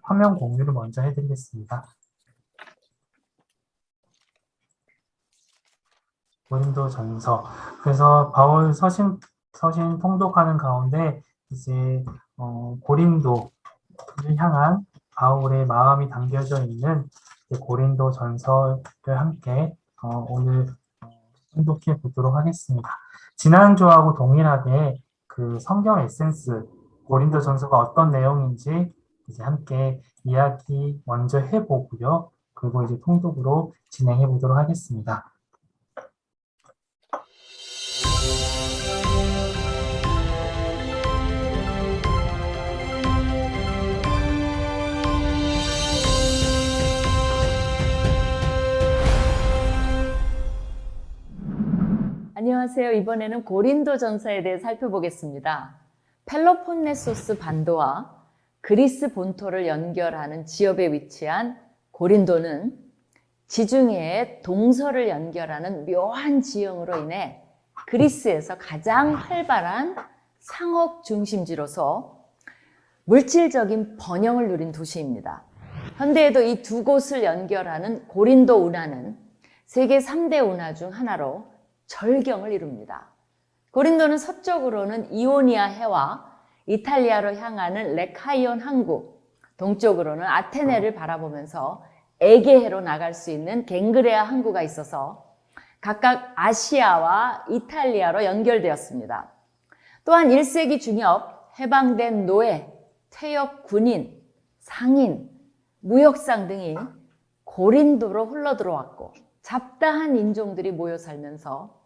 화면 공유를 먼저 해드리겠습니다. 고린도전서. 그래서 바울 서신 통독하는 가운데 이제 고린도를 향한 바울의 마음이 담겨져 있는 고린도전서를 함께 오늘 통독해 보도록 하겠습니다. 지난주하고 동일하게 그 성경 에센스 고린도전서가 어떤 내용인지 이제 함께 이야기 먼저 해보고요. 그리고 이제 통독으로 진행해 보도록 하겠습니다. 안녕하세요. 이번에는 고린도전서에 대해 살펴보겠습니다. 펠로폰네소스 반도와 그리스 본토를 연결하는 지역에 위치한 고린도는 지중해의 동서를 연결하는 묘한 지형으로 인해 그리스에서 가장 활발한 상업 중심지로서 물질적인 번영을 누린 도시입니다. 현대에도 이 두 곳을 연결하는 고린도 운하는 세계 3대 운하 중 하나로 절경을 이룹니다. 고린도는 서쪽으로는 이오니아 해와 이탈리아로 향하는 레카이온 항구, 동쪽으로는 아테네를 바라보면서 에게해로 나갈 수 있는 갱그레아 항구가 있어서 각각 아시아와 이탈리아로 연결되었습니다. 또한 1세기 중엽 해방된 노예, 퇴역 군인, 상인, 무역상 등이 고린도로 흘러들어왔고 잡다한 인종들이 모여 살면서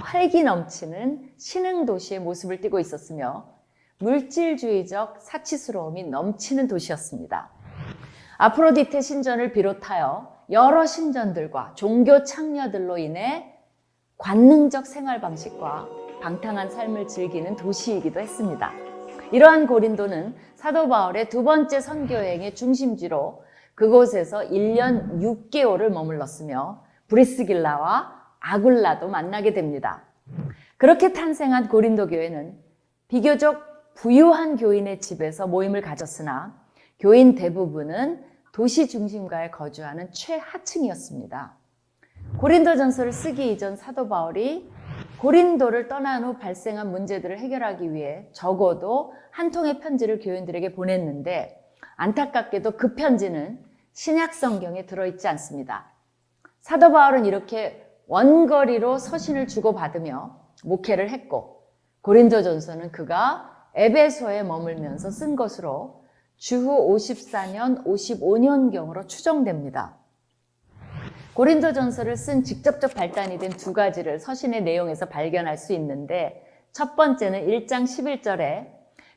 활기 넘치는 신흥도시의 모습을 띠고 있었으며 물질주의적 사치스러움이 넘치는 도시였습니다. 아프로디테 신전을 비롯하여 여러 신전들과 종교 창녀들로 인해 관능적 생활 방식과 방탕한 삶을 즐기는 도시이기도 했습니다. 이러한 고린도는 사도 바울의 두 번째 선교여행의 중심지로 그곳에서 1년 6개월을 머물렀으며 브리스길라와 아굴라도 만나게 됩니다. 그렇게 탄생한 고린도 교회는 비교적 부유한 교인의 집에서 모임을 가졌으나 교인 대부분은 도시 중심가에 거주하는 최하층이었습니다. 고린도전서를 쓰기 이전 사도 바울이 고린도를 떠난 후 발생한 문제들을 해결하기 위해 적어도 한 통의 편지를 교인들에게 보냈는데 안타깝게도 그 편지는 신약 성경에 들어있지 않습니다. 사도 바울은 이렇게 원거리로 서신을 주고받으며 목회를 했고 고린도전서는 그가 에베소에 머물면서 쓴 것으로 주후 54년, 55년경으로 추정됩니다. 고린도전서를 쓴 직접적 발단이 된 두 가지를 서신의 내용에서 발견할 수 있는데 첫 번째는 1장 11절에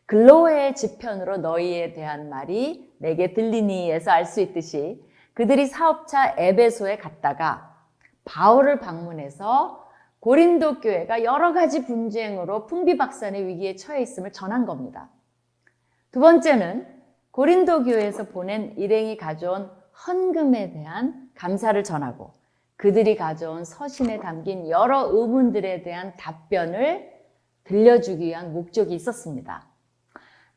글로에의 지편으로 너희에 대한 말이 내게 들리니에서 알 수 있듯이 그들이 사업차 에베소에 갔다가 바울을 방문해서 고린도 교회가 여러 가지 분쟁으로 풍비박산의 위기에 처해 있음을 전한 겁니다. 두 번째는 고린도 교회에서 보낸 일행이 가져온 헌금에 대한 감사를 전하고 그들이 가져온 서신에 담긴 여러 의문들에 대한 답변을 들려주기 위한 목적이 있었습니다.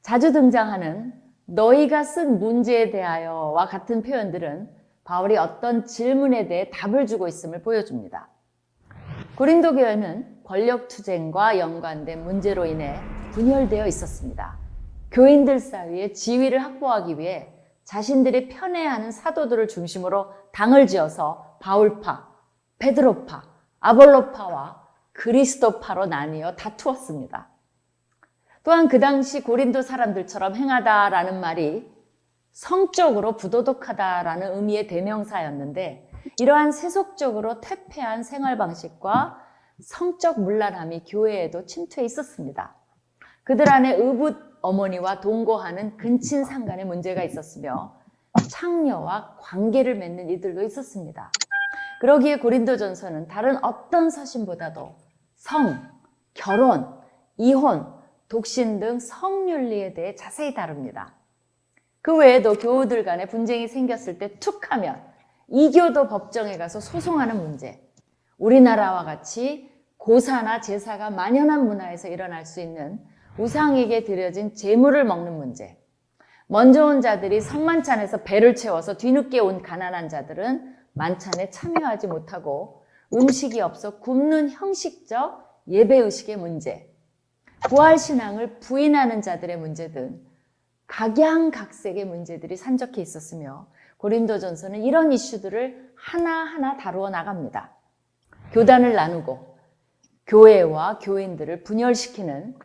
자주 등장하는 너희가 쓴 문제에 대하여와 같은 표현들은 바울이 어떤 질문에 대해 답을 주고 있음을 보여줍니다. 고린도 교회는 권력투쟁과 연관된 문제로 인해 분열되어 있었습니다. 교인들 사이에 지위를 확보하기 위해 자신들이 편애하는 사도들을 중심으로 당을 지어서 바울파, 베드로파, 아볼로파와 그리스도파로 나뉘어 다투었습니다. 또한 그 당시 고린도 사람들처럼 행하다라는 말이 성적으로 부도덕하다라는 의미의 대명사였는데 이러한 세속적으로 퇴폐한 생활 방식과 성적 문란함이 교회에도 침투해 있었습니다. 그들 안에 의붓 어머니와 동거하는 근친 상간의 문제가 있었으며 창녀와 관계를 맺는 이들도 있었습니다. 그러기에 고린도전서는 다른 어떤 서신보다도 성, 결혼, 이혼, 독신 등 성윤리에 대해 자세히 다룹니다. 그 외에도 교우들 간에 분쟁이 생겼을 때 툭 하면 이교도 법정에 가서 소송하는 문제, 우리나라와 같이 고사나 제사가 만연한 문화에서 일어날 수 있는 우상에게 드려진 제물을 먹는 문제, 먼저 온 자들이 성만찬에서 배를 채워서 뒤늦게 온 가난한 자들은 만찬에 참여하지 못하고 음식이 없어 굶는 형식적 예배의식의 문제, 부활신앙을 부인하는 자들의 문제 등 각양각색의 문제들이 산적해 있었으며 고린도전서는 이런 이슈들을 하나하나 다루어 나갑니다. 교단을 나누고 교회와 교인들을 분열시키는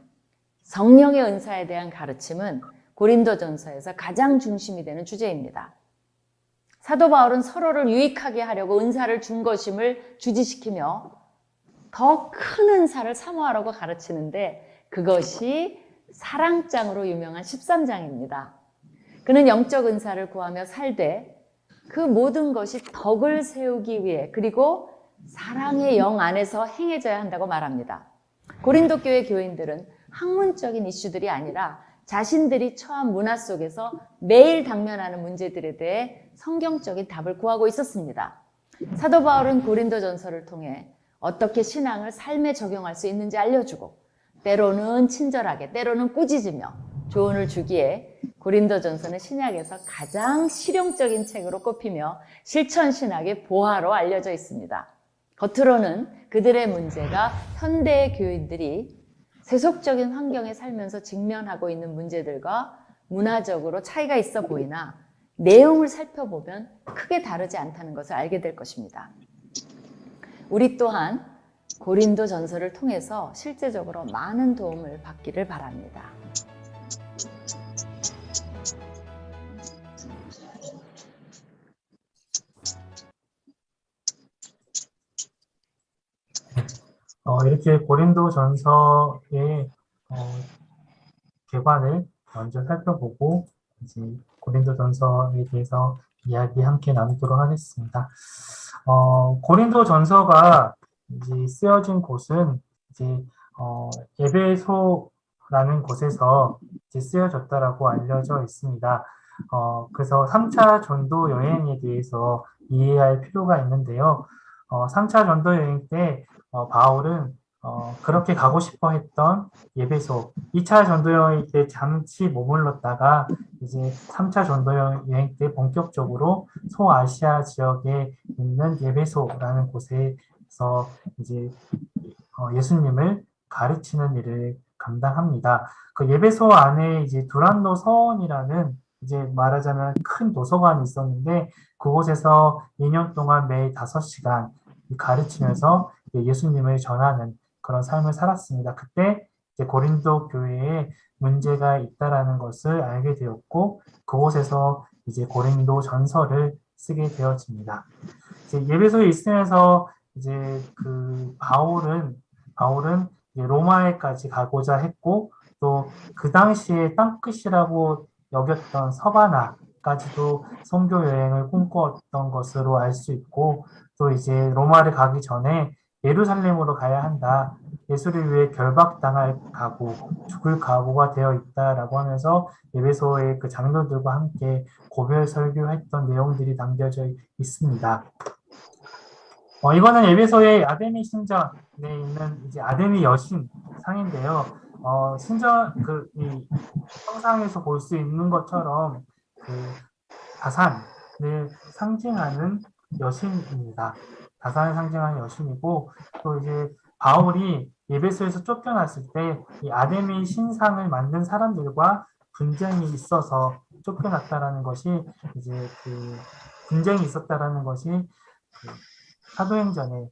성령의 은사에 대한 가르침은 고린도전서에서 가장 중심이 되는 주제입니다. 사도 바울은 서로를 유익하게 하려고 은사를 준 것임을 주지시키며 더 큰 은사를 사모하라고 가르치는데 그것이 사랑장으로 유명한 13장입니다. 그는 영적 은사를 구하며 살되 그 모든 것이 덕을 세우기 위해 그리고 사랑의 영 안에서 행해져야 한다고 말합니다. 고린도 교회 교인들은 학문적인 이슈들이 아니라 자신들이 처한 문화 속에서 매일 당면하는 문제들에 대해 성경적인 답을 구하고 있었습니다. 사도 바울은 고린도전서를 통해 어떻게 신앙을 삶에 적용할 수 있는지 알려주고 때로는 친절하게 때로는 꾸짖으며 조언을 주기에 고린도전서는 신약에서 가장 실용적인 책으로 꼽히며 실천신학의 보화로 알려져 있습니다. 겉으로는 그들의 문제가 현대의 교인들이 세속적인 환경에 살면서 직면하고 있는 문제들과 문화적으로 차이가 있어 보이나 내용을 살펴보면 크게 다르지 않다는 것을 알게 될 것입니다. 우리 또한 고린도 전서를 통해서 실제적으로 많은 도움을 받기를 바랍니다. 이렇게 고린도 전서의 개관을 먼저 살펴보고 이제 고린도 전서에 대해서 이야기 함께 나누도록 하겠습니다. 고린도 전서가 이제 쓰여진 곳은 이제 에베소라는 곳에서 이제 쓰여졌다라고 알려져 있습니다. 그래서 3차 전도 여행에 대해서 이해할 필요가 있는데요. 3차 전도 여행 때 바울은 그렇게 가고 싶어 했던 에베소, 2차 전도 여행 때 잠시 머물렀다가 이제 3차 전도 여행 때 본격적으로 소아시아 지역에 있는 에베소라는 곳에서 이제 예수님을 가르치는 일을 감당합니다. 그 에베소 안에 이제 두란노 서원이라는 이제 말하자면 큰 도서관이 있었는데 그곳에서 2년 동안 매일 5시간 가르치면서 예수님을 전하는 그런 삶을 살았습니다. 그때 이제 고린도 교회에 문제가 있다라는 것을 알게 되었고 그곳에서 이제 고린도 전서를 쓰게 되어집니다. 이제 에베소에 있으면서 이제 그 바울은 이제 로마에까지 가고자 했고 또 그 당시에 땅끝이라고 여겼던 서바나까지도 선교 여행을 꿈꾸었던 것으로 알 수 있고 또 이제 로마를 가기 전에 예루살렘으로 가야 한다. 예수를 위해 결박당할 각오, 죽을 각오가 되어 있다라고 하면서 에베소의 그 장로들과 함께 고별 설교했던 내용들이 담겨져 있습니다. 이거는 에베소의 아데미 신전에 있는 이제 아데미 여신 상인데요. 신전 이 형상에서 볼 수 있는 것처럼 그 다산을 상징하는 여신입니다. 다산을 상징하는 여신이고 또 이제 바울이 에베소에서 쫓겨났을 때 이 아데미 신상을 만든 사람들과 분쟁이 있어서 쫓겨났다라는 것이 이제 그 분쟁이 있었다라는 것이 그 사도행전에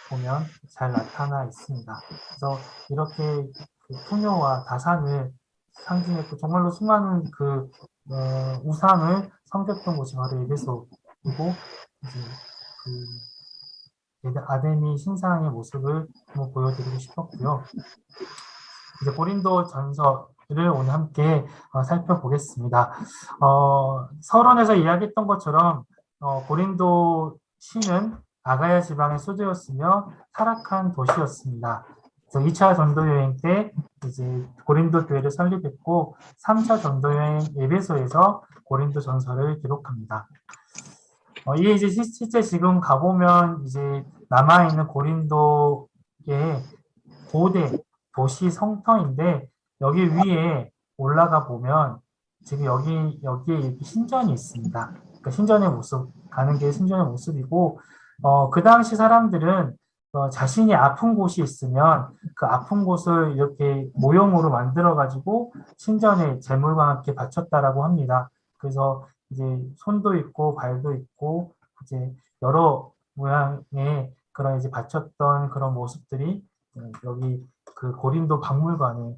보면 잘 나타나 있습니다. 그래서 이렇게 그 풍요와 다산을 상징했고 정말로 수많은 그 우상을 섬겼던 곳이 바로 에베소이고 이제 그 아데미 신상의 모습을 한번 보여드리고 싶었고요. 이제 고린도 전서를 오늘 함께 살펴보겠습니다. 서론에서 이야기했던 것처럼 고린도 시는 아가야 지방의 소재였으며 타락한 도시였습니다. 그래서 2차 전도 여행 때 이제 고린도 교회를 설립했고 3차 전도 여행 에베소에서 고린도 전서를 기록합니다. 이게 이제 실제 지금 가보면 이제 남아있는 고린도의 고대 도시 성터인데 여기 위에 올라가 보면 지금 여기에 이렇게 신전이 있습니다. 그러니까 신전의 모습, 가는 게 신전의 모습이고, 그 당시 사람들은 자신이 아픈 곳이 있으면 그 아픈 곳을 이렇게 모형으로 만들어가지고 신전에 제물과 함께 바쳤다라고 합니다. 그래서 이제 손도 있고 발도 있고 이제 여러 모양의 그런 이제 바쳤던 그런 모습들이 여기 그 고린도 박물관에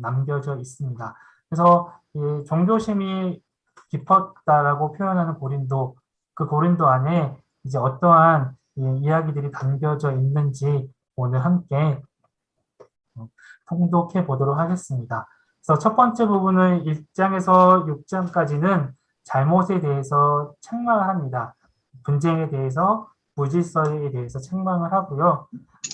남겨져 있습니다. 그래서 이 종교심이 깊었다라고 표현하는 고린도, 그 고린도 안에 이제 어떠한 이야기들이 담겨져 있는지 오늘 함께 통독해 보도록 하겠습니다. 그래서 첫 번째 부분은 1장에서 6장까지는 잘못에 대해서 책망을 합니다. 분쟁에 대해서, 무질서에 대해서 책망을 하고요.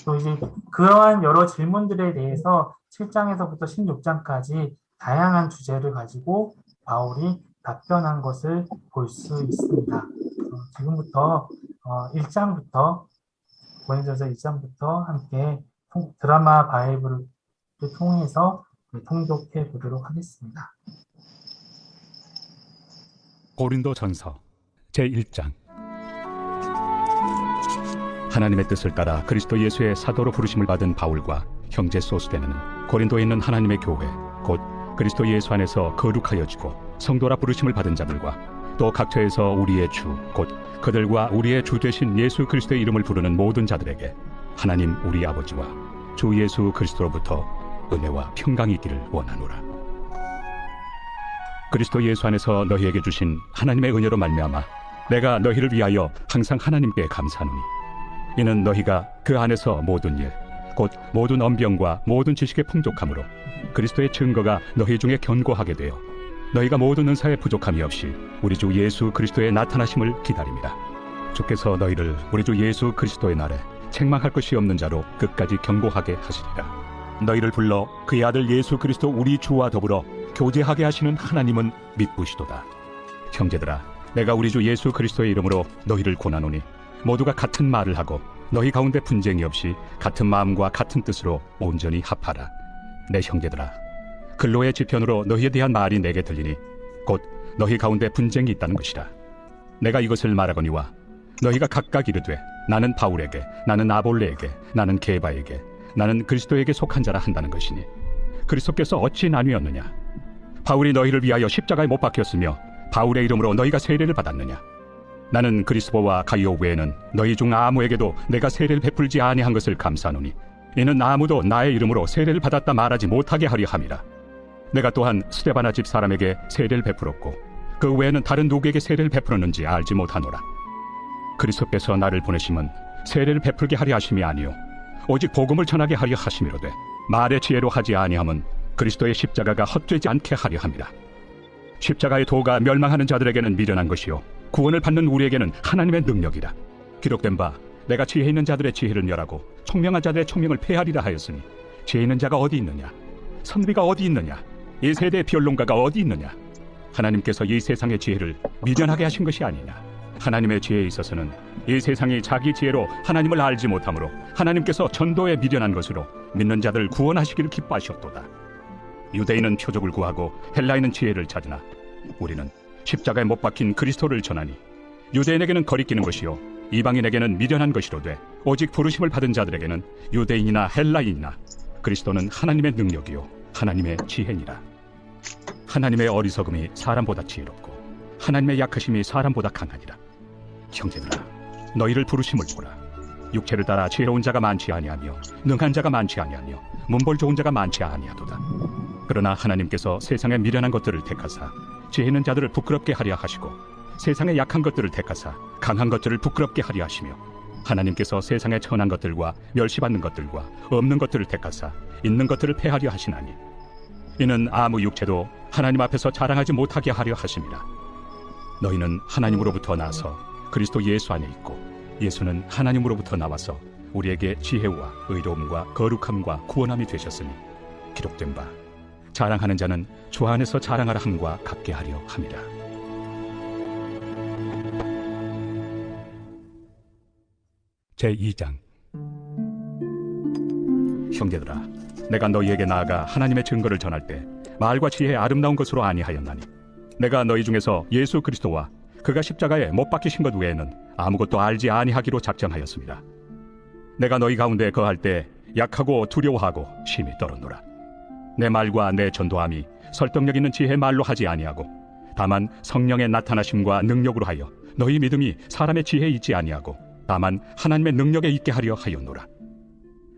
또 이제 그러한 여러 질문들에 대해서 7장에서부터 16장까지 다양한 주제를 가지고 바울이 답변한 것을 볼 수 있습니다. 지금부터 1장부터 고린도서 1장부터 함께 드라마 바이블을 통해서 통독해 보도록 하겠습니다. 고린도전서 제1장. 하나님의 뜻을 따라 그리스도 예수의 사도로 부르심을 받은 바울과 형제 소스데는 고린도에 있는 하나님의 교회 곧 그리스도 예수 안에서 거룩하여지고 성도라 부르심을 받은 자들과 또 각처에서 우리의 주 곧 그들과 우리의 주 되신 예수 그리스도의 이름을 부르는 모든 자들에게 하나님 우리 아버지와 주 예수 그리스도로부터 은혜와 평강이 있기를 원하노라. 그리스도 예수 안에서 너희에게 주신 하나님의 은혜로 말미암아 내가 너희를 위하여 항상 하나님께 감사하노니 이는 너희가 그 안에서 모든 일 곧 모든 언병과 모든 지식의 풍족함으로 그리스도의 증거가 너희 중에 견고하게 되어 너희가 모든 은사에 부족함이 없이 우리 주 예수 그리스도의 나타나심을 기다립니다. 주께서 너희를 우리 주 예수 그리스도의 날에 책망할 것이 없는 자로 끝까지 견고하게 하시리라. 너희를 불러 그의 아들 예수 그리스도 우리 주와 더불어 교제하게 하시는 하나님은 믿으시도다. 형제들아, 내가 우리 주 예수 그리스도의 이름으로 너희를 권하노니 모두가 같은 말을 하고 너희 가운데 분쟁이 없이 같은 마음과 같은 뜻으로 온전히 합하라. 내 형제들아, 글로의 지편으로 너희에 대한 말이 내게 들리니 곧 너희 가운데 분쟁이 있다는 것이라. 내가 이것을 말하거니와 너희가 각각 이르되 나는 바울에게, 나는 아볼레에게, 나는 게바에게, 나는 그리스도에게 속한 자라 한다는 것이니 그리스도께서 어찌 나뉘었느냐? 바울이 너희를 위하여 십자가에 못 박혔으며 바울의 이름으로 너희가 세례를 받았느냐? 나는 그리스도와 가이오 외에는 너희 중 아무에게도 내가 세례를 베풀지 아니한 것을 감사하노니 이는 아무도 나의 이름으로 세례를 받았다 말하지 못하게 하려 함이라. 내가 또한 스데바나 집 사람에게 세례를 베풀었고 그 외에는 다른 누구에게 세례를 베풀었는지 알지 못하노라. 그리스도께서 나를 보내심은 세례를 베풀게 하려 하심이 아니요 오직 복음을 전하게 하려 하심이로되 말의 지혜로 하지 아니함은 그리스도의 십자가가 헛되지 않게 하려 함이라. 십자가의 도가 멸망하는 자들에게는 미련한 것이요 구원을 받는 우리에게는 하나님의 능력이라. 기록된 바 내가 지혜 있는 자들의 지혜를 멸하고 총명한 자들의 총명을 폐하리라 하였으니 지혜 있는 자가 어디 있느냐? 선비가 어디 있느냐? 이 세대의 변론가가 어디 있느냐? 하나님께서 이 세상의 지혜를 미련하게 하신 것이 아니냐? 하나님의 지혜에 있어서는 이 세상이 자기 지혜로 하나님을 알지 못하므로 하나님께서 전도에 미련한 것으로 믿는 자들을 구원하시기를 기뻐하셨도다. 유대인은 표적을 구하고 헬라인은 지혜를 찾으나 우리는 십자가에 못 박힌 그리스도를 전하니 유대인에게는 거리끼는 것이요 이방인에게는 미련한 것이로되 오직 부르심을 받은 자들에게는 유대인이나 헬라인이나 그리스도는 하나님의 능력이요 하나님의 지혜니라. 하나님의 어리석음이 사람보다 지혜롭고 하나님의 약하심이 사람보다 강하니라. 형제들아, 너희를 부르심을 보라. 육체를 따라 지혜로운 자가 많지 아니하며 능한 자가 많지 아니하며 문벌 좋은 자가 많지 아니하도다. 그러나 하나님께서 세상의 미련한 것들을 택하사 지혜 있는 자들을 부끄럽게 하려 하시고 세상의 약한 것들을 택하사 강한 것들을 부끄럽게 하려 하시며 하나님께서 세상의 천한 것들과 멸시받는 것들과 없는 것들을 택하사 있는 것들을 패하려 하시나니 이는 아무 육체도 하나님 앞에서 자랑하지 못하게 하려 하심이라. 너희는 하나님으로부터 나서 그리스도 예수 안에 있고 예수는 하나님으로부터 나와서 우리에게 지혜와 의로움과 거룩함과 구원함이 되셨으니 기록된 바 자랑하는 자는 주 안에서 자랑하라 함과 같게 하려 함이라. 제2장. 형제들아, 내가 너희에게 나아가 하나님의 증거를 전할 때 말과 지혜의 아름다운 것으로 아니하였나니 내가 너희 중에서 예수 그리스도와 그가 십자가에 못 박히신 것 외에는 아무것도 알지 아니하기로 작정하였습니다. 내가 너희 가운데 거할 때 약하고 두려워하고 심히 떨었노라. 내 말과 내 전도함이 설득력 있는 지혜의 말로 하지 아니하고 다만 성령의 나타나심과 능력으로 하여 너희 믿음이 사람의 지혜에 있지 아니하고 다만 하나님의 능력에 있게 하려 하였노라.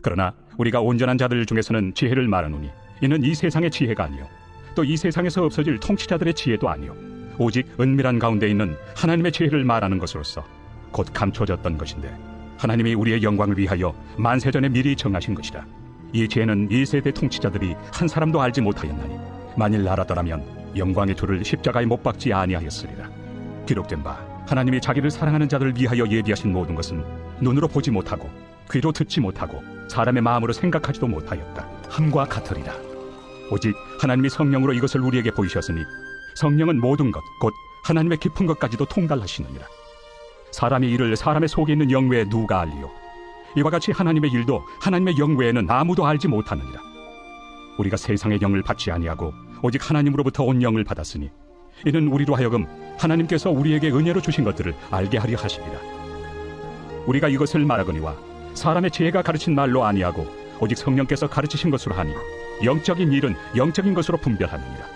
그러나 우리가 온전한 자들 중에서는 지혜를 말하노니 이는 이 세상의 지혜가 아니요 또 이 세상에서 없어질 통치자들의 지혜도 아니요 오직 은밀한 가운데 있는 하나님의 지혜를 말하는 것으로서 곧 감춰졌던 것인데 하나님이 우리의 영광을 위하여 만세전에 미리 정하신 것이라. 이 지혜는 이 세대 통치자들이 한 사람도 알지 못하였나니 만일 알았더라면 영광의 주를 십자가에 못 박지 아니하였으리라. 기록된 바 하나님이 자기를 사랑하는 자들을 위하여 예비하신 모든 것은 눈으로 보지 못하고 귀로 듣지 못하고 사람의 마음으로 생각하지도 못하였다 함과 같으리라. 오직 하나님이 성령으로 이것을 우리에게 보이셨으니 성령은 모든 것 곧 하나님의 깊은 것까지도 통달하시느니라. 사람의 일을 사람의 속에 있는 영 외에 누가 알리요? 이와 같이 하나님의 일도 하나님의 영 외에는 아무도 알지 못하느니라. 우리가 세상의 영을 받지 아니하고 오직 하나님으로부터 온 영을 받았으니 이는 우리로 하여금 하나님께서 우리에게 은혜로 주신 것들을 알게 하려 하시니라. 우리가 이것을 말하거니와 사람의 지혜가 가르친 말로 아니하고 오직 성령께서 가르치신 것으로 하니 영적인 일은 영적인 것으로 분별하느니라.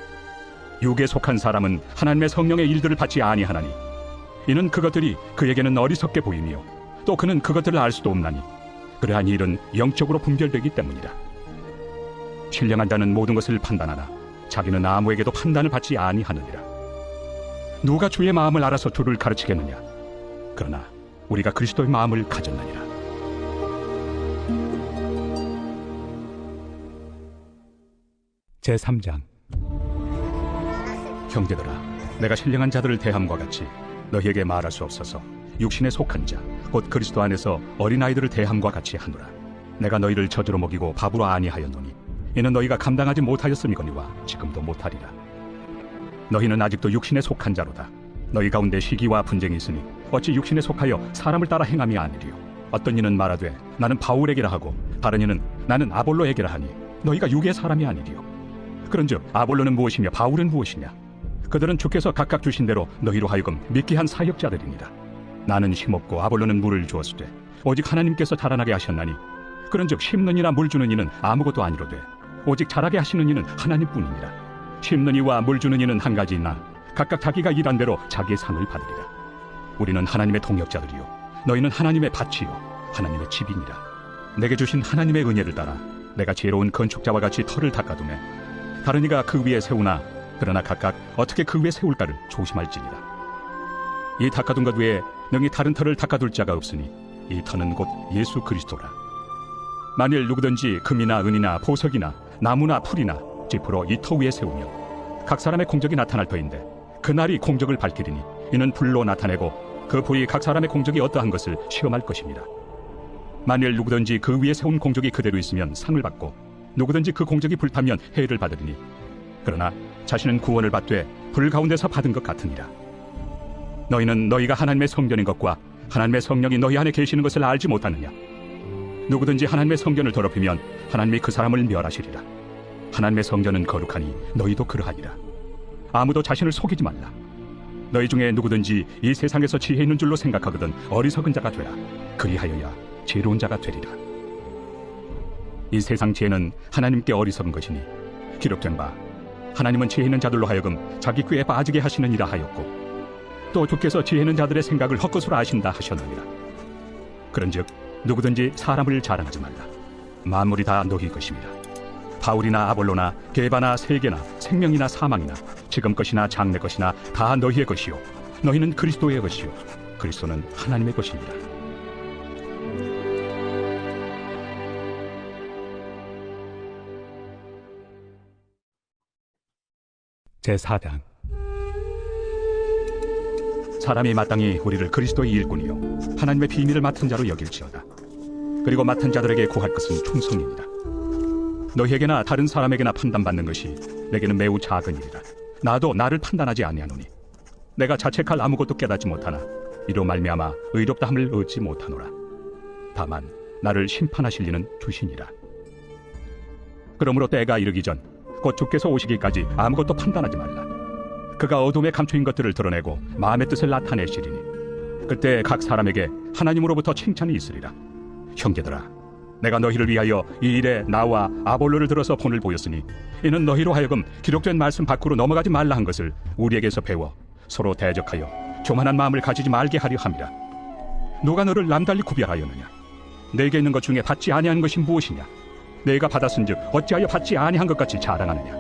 육에 속한 사람은 하나님의 성령의 일들을 받지 아니하나니 이는 그것들이 그에게는 어리석게 보이며 또 그는 그것들을 알 수도 없나니 그러한 일은 영적으로 분별되기 때문이라. 신령한 자는 모든 것을 판단하나 자기는 아무에게도 판단을 받지 아니하느니라. 누가 주의 마음을 알아서 주를 가르치겠느냐? 그러나 우리가 그리스도의 마음을 가졌느니라. 제3장. 형제들아, 내가 신령한 자들을 대함과 같이 너희에게 말할 수 없어서 육신에 속한 자 곧 그리스도 안에서 어린아이들을 대함과 같이 하노라. 내가 너희를 저주로 먹이고 밥으로 아니하였노니 이는 너희가 감당하지 못하였음이거니와 지금도 못하리라. 너희는 아직도 육신에 속한 자로다. 너희 가운데 시기와 분쟁이 있으니 어찌 육신에 속하여 사람을 따라 행함이 아니리요. 어떤 이는 말하되 나는 바울에게라 하고 다른 이는 나는 아볼로에게라 하니 너희가 육의 사람이 아니리요. 그런즉 아볼로는 무엇이며 바울은 무엇이냐? 그들은 주께서 각각 주신 대로 너희로 하여금 믿게 한 사역자들이니라. 나는 심었고 아볼로는 물을 주었으되 오직 하나님께서 자라나게 하셨나니 그런즉 심는 이나 물 주는 이는 아무것도 아니로되 오직 자라게 하시는 이는 하나님뿐이니라. 심는 이와 물 주는 이는 한 가지이나 각각 자기가 일한 대로 자기의 상을 받으리라. 우리는 하나님의 동역자들이요 너희는 하나님의 밭이요 하나님의 집이니라. 내게 주신 하나님의 은혜를 따라 내가 지혜로운 건축자와 같이 터를 닦아두매 다른 이가 그 위에 세우나 그러나 각각 어떻게 그 위에 세울까를 조심할지니라. 이 닦아둔 것 외에 능히 다른 터를 닦아둘 자가 없으니 이 터는 곧 예수 그리스도라. 만일 누구든지 금이나 은이나 보석이나 나무나 풀이나 짚으로 이 터 위에 세우면 각 사람의 공적이 나타날 터인데 그날이 공적을 밝히리니 이는 불로 나타내고 그 불이 각 사람의 공적이 어떠한 것을 시험할 것입니다. 만일 누구든지 그 위에 세운 공적이 그대로 있으면 상을 받고 누구든지 그 공적이 불타면 해를 받으리니 그러나 자신은 구원을 받되 불 가운데서 받은 것 같으니라. 너희는 너희가 하나님의 성전인 것과 하나님의 성령이 너희 안에 계시는 것을 알지 못하느냐? 누구든지 하나님의 성전을 더럽히면 하나님이 그 사람을 멸하시리라. 하나님의 성전은 거룩하니 너희도 그러하니라. 아무도 자신을 속이지 말라. 너희 중에 누구든지 이 세상에서 지혜 있는 줄로 생각하거든 어리석은 자가 되라. 그리하여야 지혜로운 자가 되리라. 이 세상 지혜는 하나님께 어리석은 것이니 기록된 바 하나님은 지혜 있는 자들로 하여금 자기 꾀에 빠지게 하시느니라 하였고 또 주께서 지혜 있는 자들의 생각을 헛것으로 아신다 하셨느니라. 그런즉 누구든지 사람을 자랑하지 말라. 만물이 다 너희 것입니다. 바울이나 아볼로나 게바나 세계나 생명이나 사망이나 지금 것이나 장래 것이나 다 너희의 것이요 너희는 그리스도의 것이요 그리스도는 하나님의 것입니다. 제4장. 사람이 마땅히 우리를 그리스도의 일꾼이요 하나님의 비밀을 맡은 자로 여길지어다. 그리고 맡은 자들에게 구할 것은 충성이니라. 너희에게나 다른 사람에게나 판단받는 것이 내게는 매우 작은 일이라. 나도 나를 판단하지 아니하노니 내가 자책할 아무것도 깨닫지 못하나 이로 말미암아 의롭다함을 얻지 못하노라. 다만 나를 심판하실 이는 주시니라. 그러므로 때가 이르기 전 곧 주께서 오시기까지 아무것도 판단하지 말라. 그가 어둠에 감추인 것들을 드러내고 마음의 뜻을 나타내시리니 그때 각 사람에게 하나님으로부터 칭찬이 있으리라. 형제들아, 내가 너희를 위하여 이 일에 나와 아볼로를 들어서 본을 보였으니 이는 너희로 하여금 기록된 말씀 밖으로 넘어가지 말라 한 것을 우리에게서 배워 서로 대적하여 교만한 마음을 가지지 말게 하려 함이라. 누가 너를 남달리 구별하였느냐? 내게 있는 것 중에 받지 아니한 것이 무엇이냐? 내가 받았은즉 어찌하여 받지 아니한 것 같이 자랑하느냐?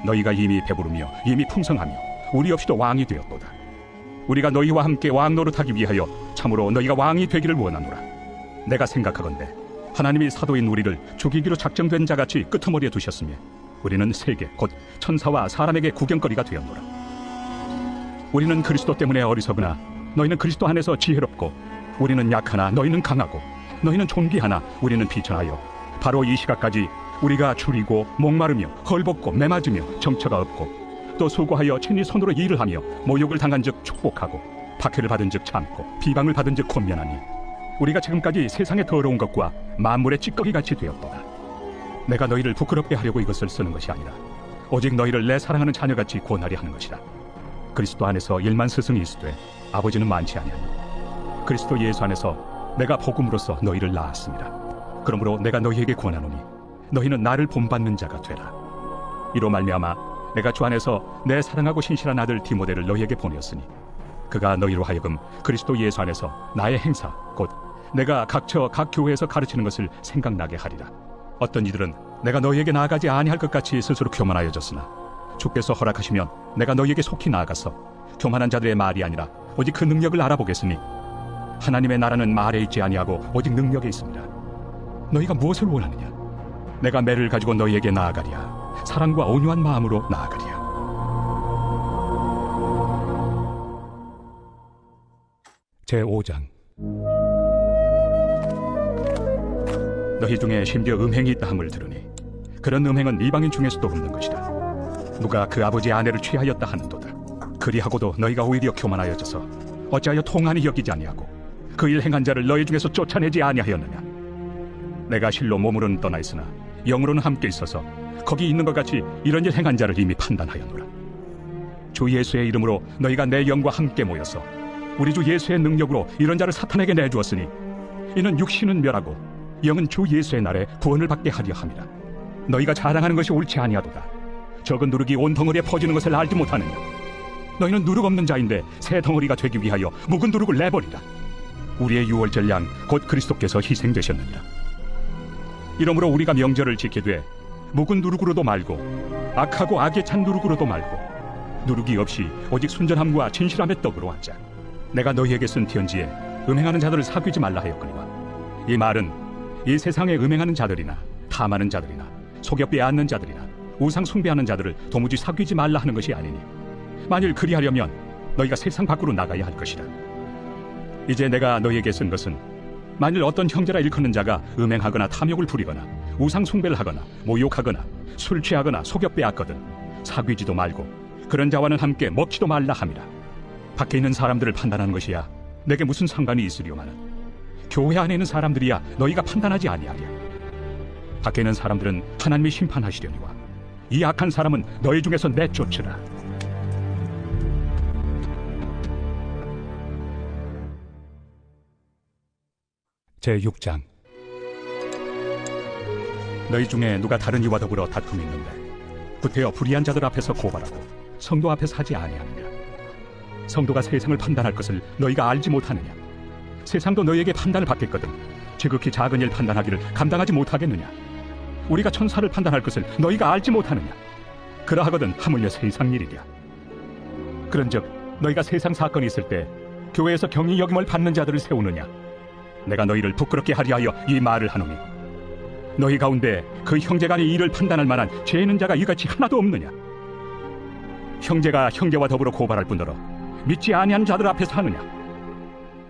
너희가 이미 배부르며 이미 풍성하며 우리 없이도 왕이 되었도다. 우리가 너희와 함께 왕 노릇하기 위하여 참으로 너희가 왕이 되기를 원하노라. 내가 생각하건대 하나님이 사도인 우리를 죽이기로 작정된 자같이 끄트머리에 두셨으며 우리는 세계 곧 천사와 사람에게 구경거리가 되었노라. 우리는 그리스도 때문에 어리석으나 너희는 그리스도 안에서 지혜롭고, 우리는 약하나 너희는 강하고, 너희는 존귀하나 우리는 비천하여 바로 이 시각까지 우리가 줄이고 목마르며 헐벗고 매맞으며 정처가 없고, 또 수고하여 친히 손으로 일을 하며 모욕을 당한 즉 축복하고, 박해를 받은 즉 참고, 비방을 받은 즉 권면하니 우리가 지금까지 세상의 더러운 것과 만물의 찌꺼기같이 되었도다. 내가 너희를 부끄럽게 하려고 이것을 쓰는 것이 아니라 오직 너희를 내 사랑하는 자녀같이 권하려 하는 것이라. 그리스도 안에서 1만 스승이 있으되 아버지는 많지 아니하니 그리스도 예수 안에서 내가 복음으로써 너희를 낳았습니다. 그러므로 내가 너희에게 권하노니 너희는 나를 본받는 자가 되라. 이로 말미암아 내가 주 안에서 내 사랑하고 신실한 아들 디모데를 너희에게 보내었으니 그가 너희로 하여금 그리스도 예수 안에서 나의 행사 곧 내가 각처 각 교회에서 가르치는 것을 생각나게 하리라. 어떤 이들은 내가 너희에게 나아가지 아니할 것 같이 스스로 교만하여졌으나 주께서 허락하시면 내가 너희에게 속히 나아가서 교만한 자들의 말이 아니라 오직 그 능력을 알아보겠으니 하나님의 나라는 말에 있지 아니하고 오직 능력에 있습니다. 너희가 무엇을 원하느냐? 내가 매를 가지고 너희에게 나아가랴. 사랑과 온유한 마음으로 나아가랴. 제5장. 너희 중에 심지어 음행이 있다 함을 들으니 그런 음행은 이방인 중에서도 없는 것이다. 누가 그 아버지의 아내를 취하였다 하는도다. 그리하고도 너희가 오히려 교만하여져서 어찌하여 통한이 여기지 아니하고 그 일 행한 자를 너희 중에서 쫓아내지 아니하였느냐? 내가 실로 몸으로는 떠나 있으나 영으로는 함께 있어서 거기 있는 것 같이 이런 일 행한 자를 이미 판단하였노라. 주 예수의 이름으로 너희가 내 영과 함께 모여서 우리 주 예수의 능력으로 이런 자를 사탄에게 내주었으니 이는 육신은 멸하고 영은 주 예수의 날에 구원을 받게 하려 함이라. 너희가 자랑하는 것이 옳지 아니하도다. 적은 누룩이 온 덩어리에 퍼지는 것을 알지 못하느냐? 너희는 누룩 없는 자인데 새 덩어리가 되기 위하여 묵은 누룩을 내버리라. 우리의 유월절 양 곧 그리스도께서 희생되셨느니라. 이러므로 우리가 명절을 지키되 묵은 누룩으로도 말고 악하고 악에 찬 누룩으로도 말고 누룩이 없이 오직 순전함과 진실함의 떡으로 하자. 내가 너희에게 쓴 편지에 음행하는 자들을 사귀지 말라 하였거니와 이 말은 이 세상에 음행하는 자들이나 탐하는 자들이나 속여 빼앗는 자들이나 우상 숭배하는 자들을 도무지 사귀지 말라 하는 것이 아니니 만일 그리하려면 너희가 세상 밖으로 나가야 할 것이라. 이제 내가 너희에게 쓴 것은 만일 어떤 형제라 일컫는 자가 음행하거나 탐욕을 부리거나 우상 숭배를 하거나 모욕하거나 술 취하거나 속여 빼앗거든 사귀지도 말고 그런 자와는 함께 먹지도 말라 함이라. 밖에 있는 사람들을 판단하는 것이야 내게 무슨 상관이 있으려마는 교회 안에 있는 사람들이야 너희가 판단하지 아니하랴. 밖에 있는 사람들은 하나님이 심판하시려니와 이 악한 사람은 너희 중에서 내쫓으라. 제6장. 너희 중에 누가 다른 이와 더불어 다툼이 있는데 구태여 불의한 자들 앞에서 고발하고 성도 앞에서 하지 아니하느냐? 성도가 세상을 판단할 것을 너희가 알지 못하느냐? 세상도 너희에게 판단을 받겠거든 지극히 작은 일 판단하기를 감당하지 못하겠느냐? 우리가 천사를 판단할 것을 너희가 알지 못하느냐? 그러하거든 하물며 세상 일이랴. 그런즉 너희가 세상 사건이 있을 때 교회에서 경히 여김을 받는 자들을 세우느냐? 내가 너희를 부끄럽게 하려 하여 이 말을 하노니 너희 가운데 그 형제 간의 일을 판단할 만한 죄 있는 자가 이같이 하나도 없느냐? 형제가 형제와 더불어 고발할 뿐더러 믿지 아니한 자들 앞에서 하느냐?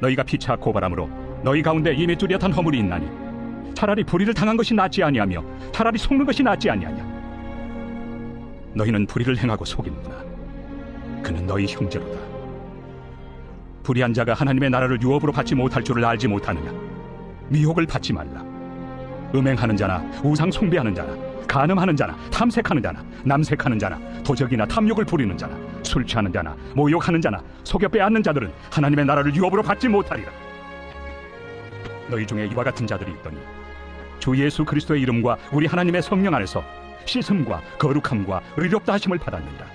너희가 피차 고발함으로 너희 가운데 이미 뚜렷한 허물이 있나니 차라리 불의를 당한 것이 낫지 아니하며 차라리 속는 것이 낫지 아니하냐? 너희는 불의를 행하고 속이는구나. 그는 너희 형제로다. 불의한 자가 하나님의 나라를 유업으로 받지 못할 줄을 알지 못하느냐? 미혹을 받지 말라. 음행하는 자나 우상 숭배하는 자나 간음하는 자나 탐색하는 자나 남색하는 자나 도적이나 탐욕을 부리는 자나 술 취하는 자나 모욕하는 자나 속여 빼앗는 자들은 하나님의 나라를 유업으로 받지 못하리라. 너희 중에 이와 같은 자들이 있더니 주 예수 그리스도의 이름과 우리 하나님의 성령 안에서 씻음과 거룩함과 의롭다 하심을 받았느니라.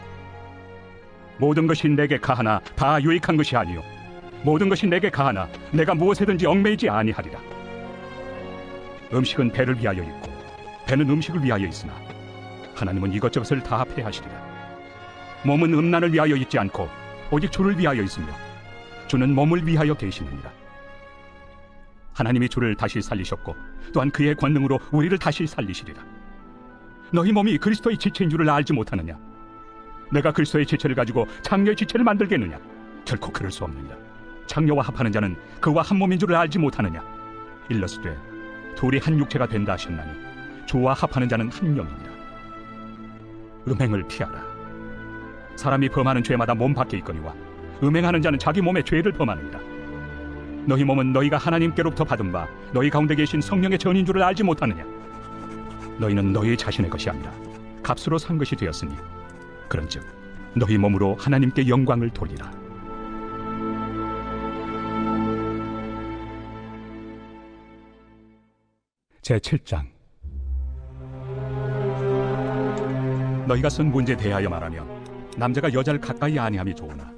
모든 것이 내게 가하나 다 유익한 것이 아니요 모든 것이 내게 가하나 내가 무엇에든지 얽매이지 아니하리라. 음식은 배를 위하여 있고 배는 음식을 위하여 있으나 하나님은 이것저것을 다 합해하시리라. 몸은 음란을 위하여 있지 않고 오직 주를 위하여 있으며 주는 몸을 위하여 계시느니라. 하나님이 주를 다시 살리셨고 또한 그의 권능으로 우리를 다시 살리시리라. 너희 몸이 그리스도의 지체인 줄을 알지 못하느냐? 내가 그리스도의 지체를 가지고 장녀의 지체를 만들겠느냐? 결코 그럴 수 없느니라. 장녀와 합하는 자는 그와 한 몸인 줄을 알지 못하느냐? 일러스되 둘이 한 육체가 된다 하셨나니 주와 합하는 자는 한 영이니라. 음행을 피하라. 사람이 범하는 죄마다 몸 밖에 있거니와 음행하는 자는 자기 몸에 죄를 범하느니라. 너희 몸은 너희가 하나님께로부터 받은 바 너희 가운데 계신 성령의 전인 줄을 알지 못하느냐? 너희는 너희 자신의 것이 아니라 값으로 산 것이 되었으니 그런즉 너희 몸으로 하나님께 영광을 돌리라. 제7장. 너희가 쓴 문제에 대하여 말하면 남자가 여자를 가까이 아니함이 좋으나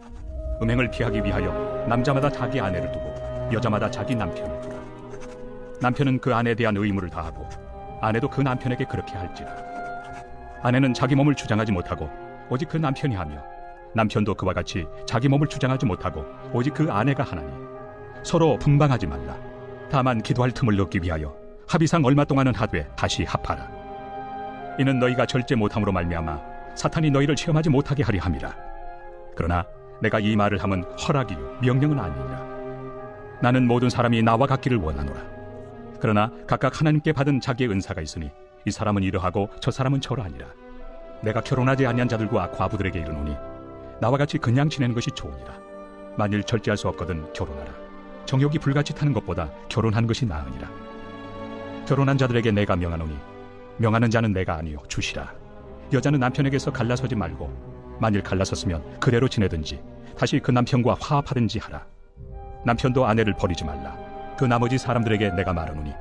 음행을 피하기 위하여 남자마다 자기 아내를 두고 여자마다 자기 남편을 두라. 남편은 그 아내에 대한 의무를 다하고 아내도 그 남편에게 그렇게 할지라. 아내는 자기 몸을 주장하지 못하고 오직 그 남편이 하며 남편도 그와 같이 자기 몸을 주장하지 못하고 오직 그 아내가 하나니 서로 분방하지 말라. 다만 기도할 틈을 얻기 위하여 합의상 얼마 동안은 하되 다시 합하라. 이는 너희가 절제 못함으로 말미암아 사탄이 너희를 시험하지 못하게 하리 함이라. 그러나 내가 이 말을 함은 허락이요 명령은 아니니라. 나는 모든 사람이 나와 같기를 원하노라. 그러나 각각 하나님께 받은 자기의 은사가 있으니 이 사람은 이러하고 저 사람은 저러하니라. 내가 결혼하지 아니한 자들과 과부들에게 이르노니 나와 같이 그냥 지내는 것이 좋으니라. 만일 절제할 수 없거든 결혼하라. 정욕이 불같이 타는 것보다 결혼하는 것이 나으니라. 결혼한 자들에게 내가 명하노니 명하는 자는 내가 아니요 주시라. 여자는 남편에게서 갈라서지 말고 만일 갈라섰으면 그대로 지내든지 다시 그 남편과 화합하든지 하라. 남편도 아내를 버리지 말라. 그 나머지 사람들에게 내가 말하노니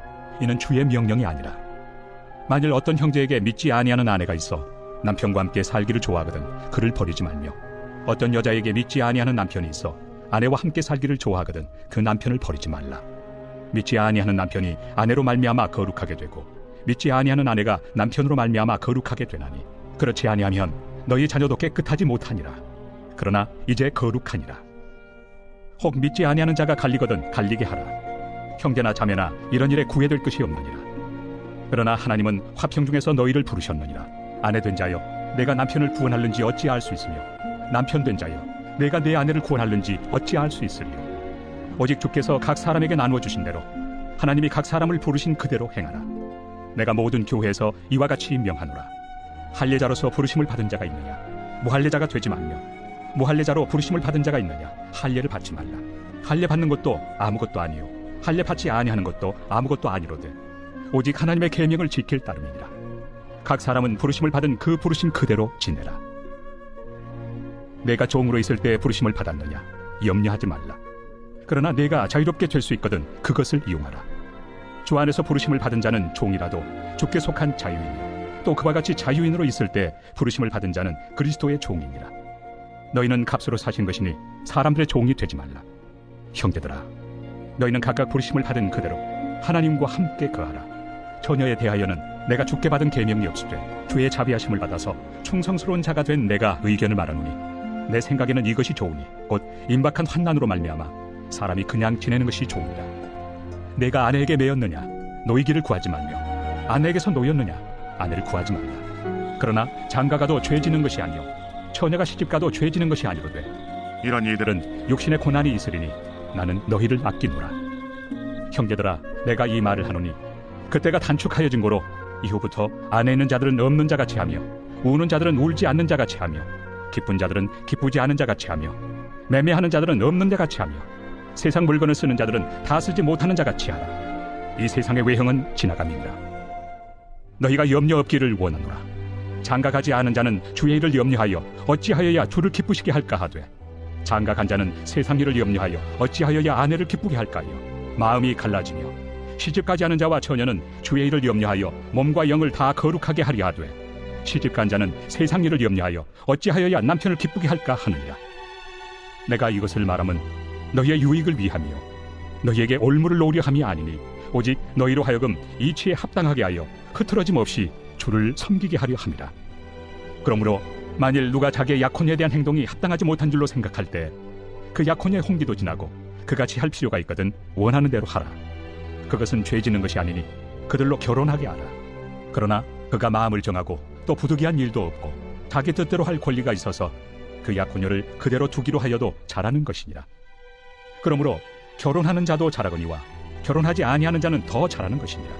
이는 주의 명령이 아니라. 만일 어떤 형제에게 믿지 아니하는 아내가 있어 남편과 함께 살기를 좋아하거든 그를 버리지 말며 어떤 여자에게 믿지 아니하는 남편이 있어 아내와 함께 살기를 좋아하거든 그 남편을 버리지 말라. 믿지 아니하는 남편이 아내로 말미암아 거룩하게 되고 믿지 아니하는 아내가 남편으로 말미암아 거룩하게 되나니 그렇지 아니하면 너희 자녀도 깨끗하지 못하니라. 그러나 이제 거룩하니라. 혹 믿지 아니하는 자가 갈리거든 갈리게 하라. 형제나 자매나 이런 일에 구애될 것이 없느니라. 그러나 하나님은 화평 중에서 너희를 부르셨느니라. 아내 된 자여 내가 남편을 구원할는지 어찌 알 수 있으며 남편 된 자여 내가 내 아내를 구원할는지 어찌 알 수 있으리요. 오직 주께서 각 사람에게 나누어 주신 대로 하나님이 각 사람을 부르신 그대로 행하라. 내가 모든 교회에서 이와 같이 명하노라. 할례자로서 부르심을 받은 자가 있느냐? 무할례자가 되지 말며 무할례자로 부르심을 받은 자가 있느냐? 할례를 받지 말라. 할례 받는 것도 아무것도 아니요 할례 받지 아니하는 것도 아무것도 아니로되 오직 하나님의 계명을 지킬 따름이니라. 각 사람은 부르심을 받은 그 부르심 그대로 지내라. 내가 종으로 있을 때 부르심을 받았느냐? 염려하지 말라. 그러나 내가 자유롭게 될 수 있거든 그것을 이용하라. 주 안에서 부르심을 받은 자는 종이라도 주께 속한 자유인이요 또 그와 같이 자유인으로 있을 때 부르심을 받은 자는 그리스도의 종이니라. 너희는 값으로 사신 것이니 사람들의 종이 되지 말라. 형제들아 너희는 각각 부르심을 받은 그대로 하나님과 함께 거하라. 처녀에 대하여는 내가 주께 받은 계명이 없으되 주의 자비하심을 받아서 충성스러운 자가 된 내가 의견을 말하노니 내 생각에는 이것이 좋으니 곧 임박한 환난으로 말미암아 사람이 그냥 지내는 것이 좋으니라. 내가 아내에게 매였느냐? 노이기를 구하지 말며 아내에게서 노였느냐? 아내를 구하지 말라. 그러나 장가가도 죄 지는 것이 아니요 처녀가 시집가도 죄 지는 것이 아니로되 이런 일들은 육신의 고난이 있으리니 나는 너희를 아끼노라. 형제들아 내가 이 말을 하노니 그때가 단축하여진 고로 이후부터 안에 있는 자들은 없는 자같이 하며 우는 자들은 울지 않는 자같이 하며 기쁜 자들은 기쁘지 않은 자같이 하며 매매하는 자들은 없는 자같이 하며 세상 물건을 쓰는 자들은 다 쓰지 못하는 자같이 하라. 이 세상의 외형은 지나감이니라. 너희가 염려 없기를 원하노라. 장가가지 않은 자는 주의 일을 염려하여 어찌하여야 주를 기쁘시게 할까 하되, 장가간 자는 세상 일을 염려하여 어찌하여야 아내를 기쁘게 할까요? 마음이 갈라지며 시집가지 않은 자와 처녀는 주의 일을 염려하여 몸과 영을 다 거룩하게 하려 하되, 시집간 자는 세상 일을 염려하여 어찌하여야 남편을 기쁘게 할까 하느니라. 내가 이것을 말함은 너희의 유익을 위하며 너희에게 올무를 놓으려 함이 아니니, 오직 너희로 하여금 이치에 합당하게 하여 흐트러짐 없이 주를 섬기게 하려 함이라. 그러므로 만일 누가 자기의 약혼에 대한 행동이 합당하지 못한 줄로 생각할 때 그 약혼의 홍기도 지나고 그같이 할 필요가 있거든 원하는 대로 하라. 그것은 죄 짓는 것이 아니니 그들로 결혼하게 하라. 그러나 그가 마음을 정하고 또 부득이한 일도 없고 자기 뜻대로 할 권리가 있어서 그 약혼녀를 그대로 두기로 하여도 잘하는 것이니라. 그러므로 결혼하는 자도 잘하거니와 결혼하지 아니하는 자는 더 잘하는 것이니라.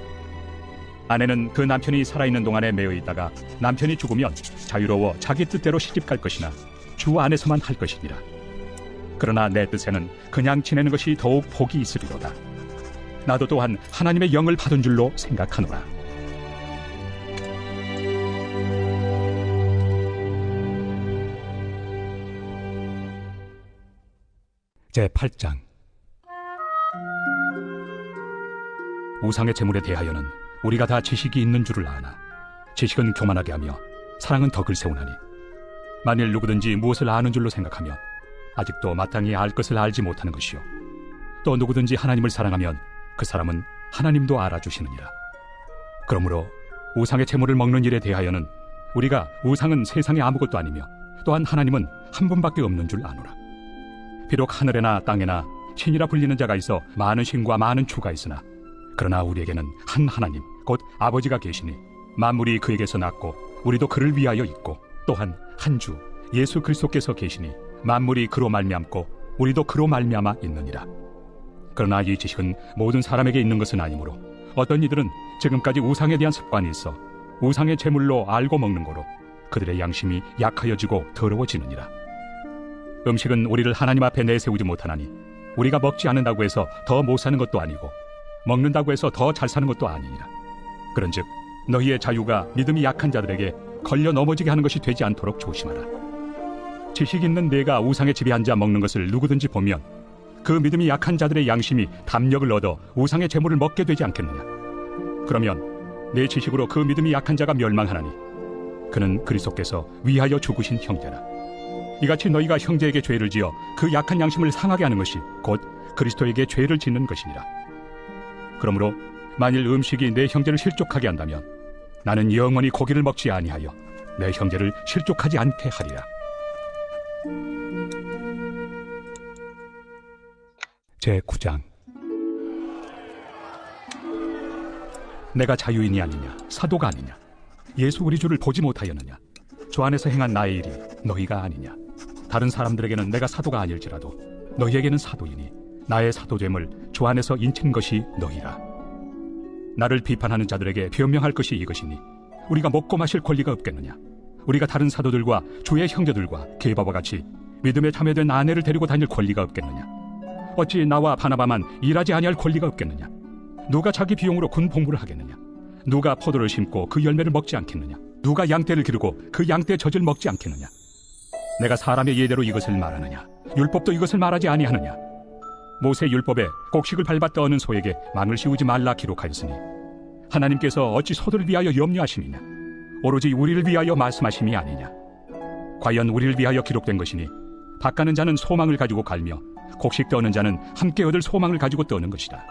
아내는 그 남편이 살아있는 동안에 매여 있다가 남편이 죽으면 자유로워 자기 뜻대로 시집갈 것이나 주 안에서만 할 것이니라. 그러나 내 뜻에는 그냥 지내는 것이 더욱 복이 있으리로다. 나도 또한 하나님의 영을 받은 줄로 생각하노라. 제8장. 우상의 재물에 대하여는 우리가 다 지식이 있는 줄을 아나 지식은 교만하게 하며 사랑은 덕을 세우나니, 만일 누구든지 무엇을 아는 줄로 생각하며 아직도 마땅히 알 것을 알지 못하는 것이요, 또 누구든지 하나님을 사랑하면 그 사람은 하나님도 알아주시느니라. 그러므로 우상의 재물을 먹는 일에 대하여는 우리가 우상은 세상에 아무것도 아니며 또한 하나님은 한 분밖에 없는 줄 아노라. 비록 하늘에나 땅에나 신이라 불리는 자가 있어 많은 신과 많은 주가 있으나, 그러나 우리에게는 한 하나님 곧 아버지가 계시니 만물이 그에게서 났고 우리도 그를 위하여 있고, 또한 한 주 예수 그리스도께서 계시니 만물이 그로 말미암고 우리도 그로 말미암아 있느니라. 그러나 이 지식은 모든 사람에게 있는 것은 아니므로 어떤 이들은 지금까지 우상에 대한 습관이 있어 우상의 제물로 알고 먹는 거로 그들의 양심이 약하여지고 더러워지느니라. 음식은 우리를 하나님 앞에 내세우지 못하나니, 우리가 먹지 않는다고 해서 더 못 사는 것도 아니고 먹는다고 해서 더 잘 사는 것도 아니니라. 그런즉 너희의 자유가 믿음이 약한 자들에게 걸려 넘어지게 하는 것이 되지 않도록 조심하라. 지식 있는 내가 우상의 집에 앉아 먹는 것을 누구든지 보면 그 믿음이 약한 자들의 양심이 담력을 얻어 우상의 재물을 먹게 되지 않겠느냐. 그러면 내 지식으로 그 믿음이 약한 자가 멸망하나니, 그는 그리스도께서 위하여 죽으신 형제라. 이같이 너희가 형제에게 죄를 지어 그 약한 양심을 상하게 하는 것이 곧 그리스도에게 죄를 짓는 것이니라. 그러므로 만일 음식이 내 형제를 실족하게 한다면 나는 영원히 고기를 먹지 아니하여 내 형제를 실족하지 않게 하리라. 제9장. 내가 자유인이 아니냐, 사도가 아니냐, 예수 우리 주를 보지 못하였느냐, 주 안에서 행한 나의 일이 너희가 아니냐. 다른 사람들에게는 내가 사도가 아닐지라도 너희에게는 사도이니 나의 사도됨을 주 안에서 인친 것이 너희라. 나를 비판하는 자들에게 변명할 것이 이것이니, 우리가 먹고 마실 권리가 없겠느냐. 우리가 다른 사도들과 주의 형제들과 게바와 같이 믿음에 참여된 아내를 데리고 다닐 권리가 없겠느냐. 어찌 나와 바나바만 일하지 아니할 권리가 없겠느냐. 누가 자기 비용으로 군 복무를 하겠느냐. 누가 포도를 심고 그 열매를 먹지 않겠느냐. 누가 양떼를 기르고 그 양떼의 젖을 먹지 않겠느냐. 내가 사람의 예대로 이것을 말하느냐. 율법도 이것을 말하지 아니하느냐. 모세 율법에 곡식을 밟아 떠는 소에게 망을 씌우지 말라 기록하였으니, 하나님께서 어찌 소들을 위하여 염려하심이냐. 오로지 우리를 위하여 말씀하심이 아니냐. 과연 우리를 위하여 기록된 것이니, 밭가는 자는 소망을 가지고 갈며 곡식 떠는 자는 함께 얻을 소망을 가지고 떠는 것이다.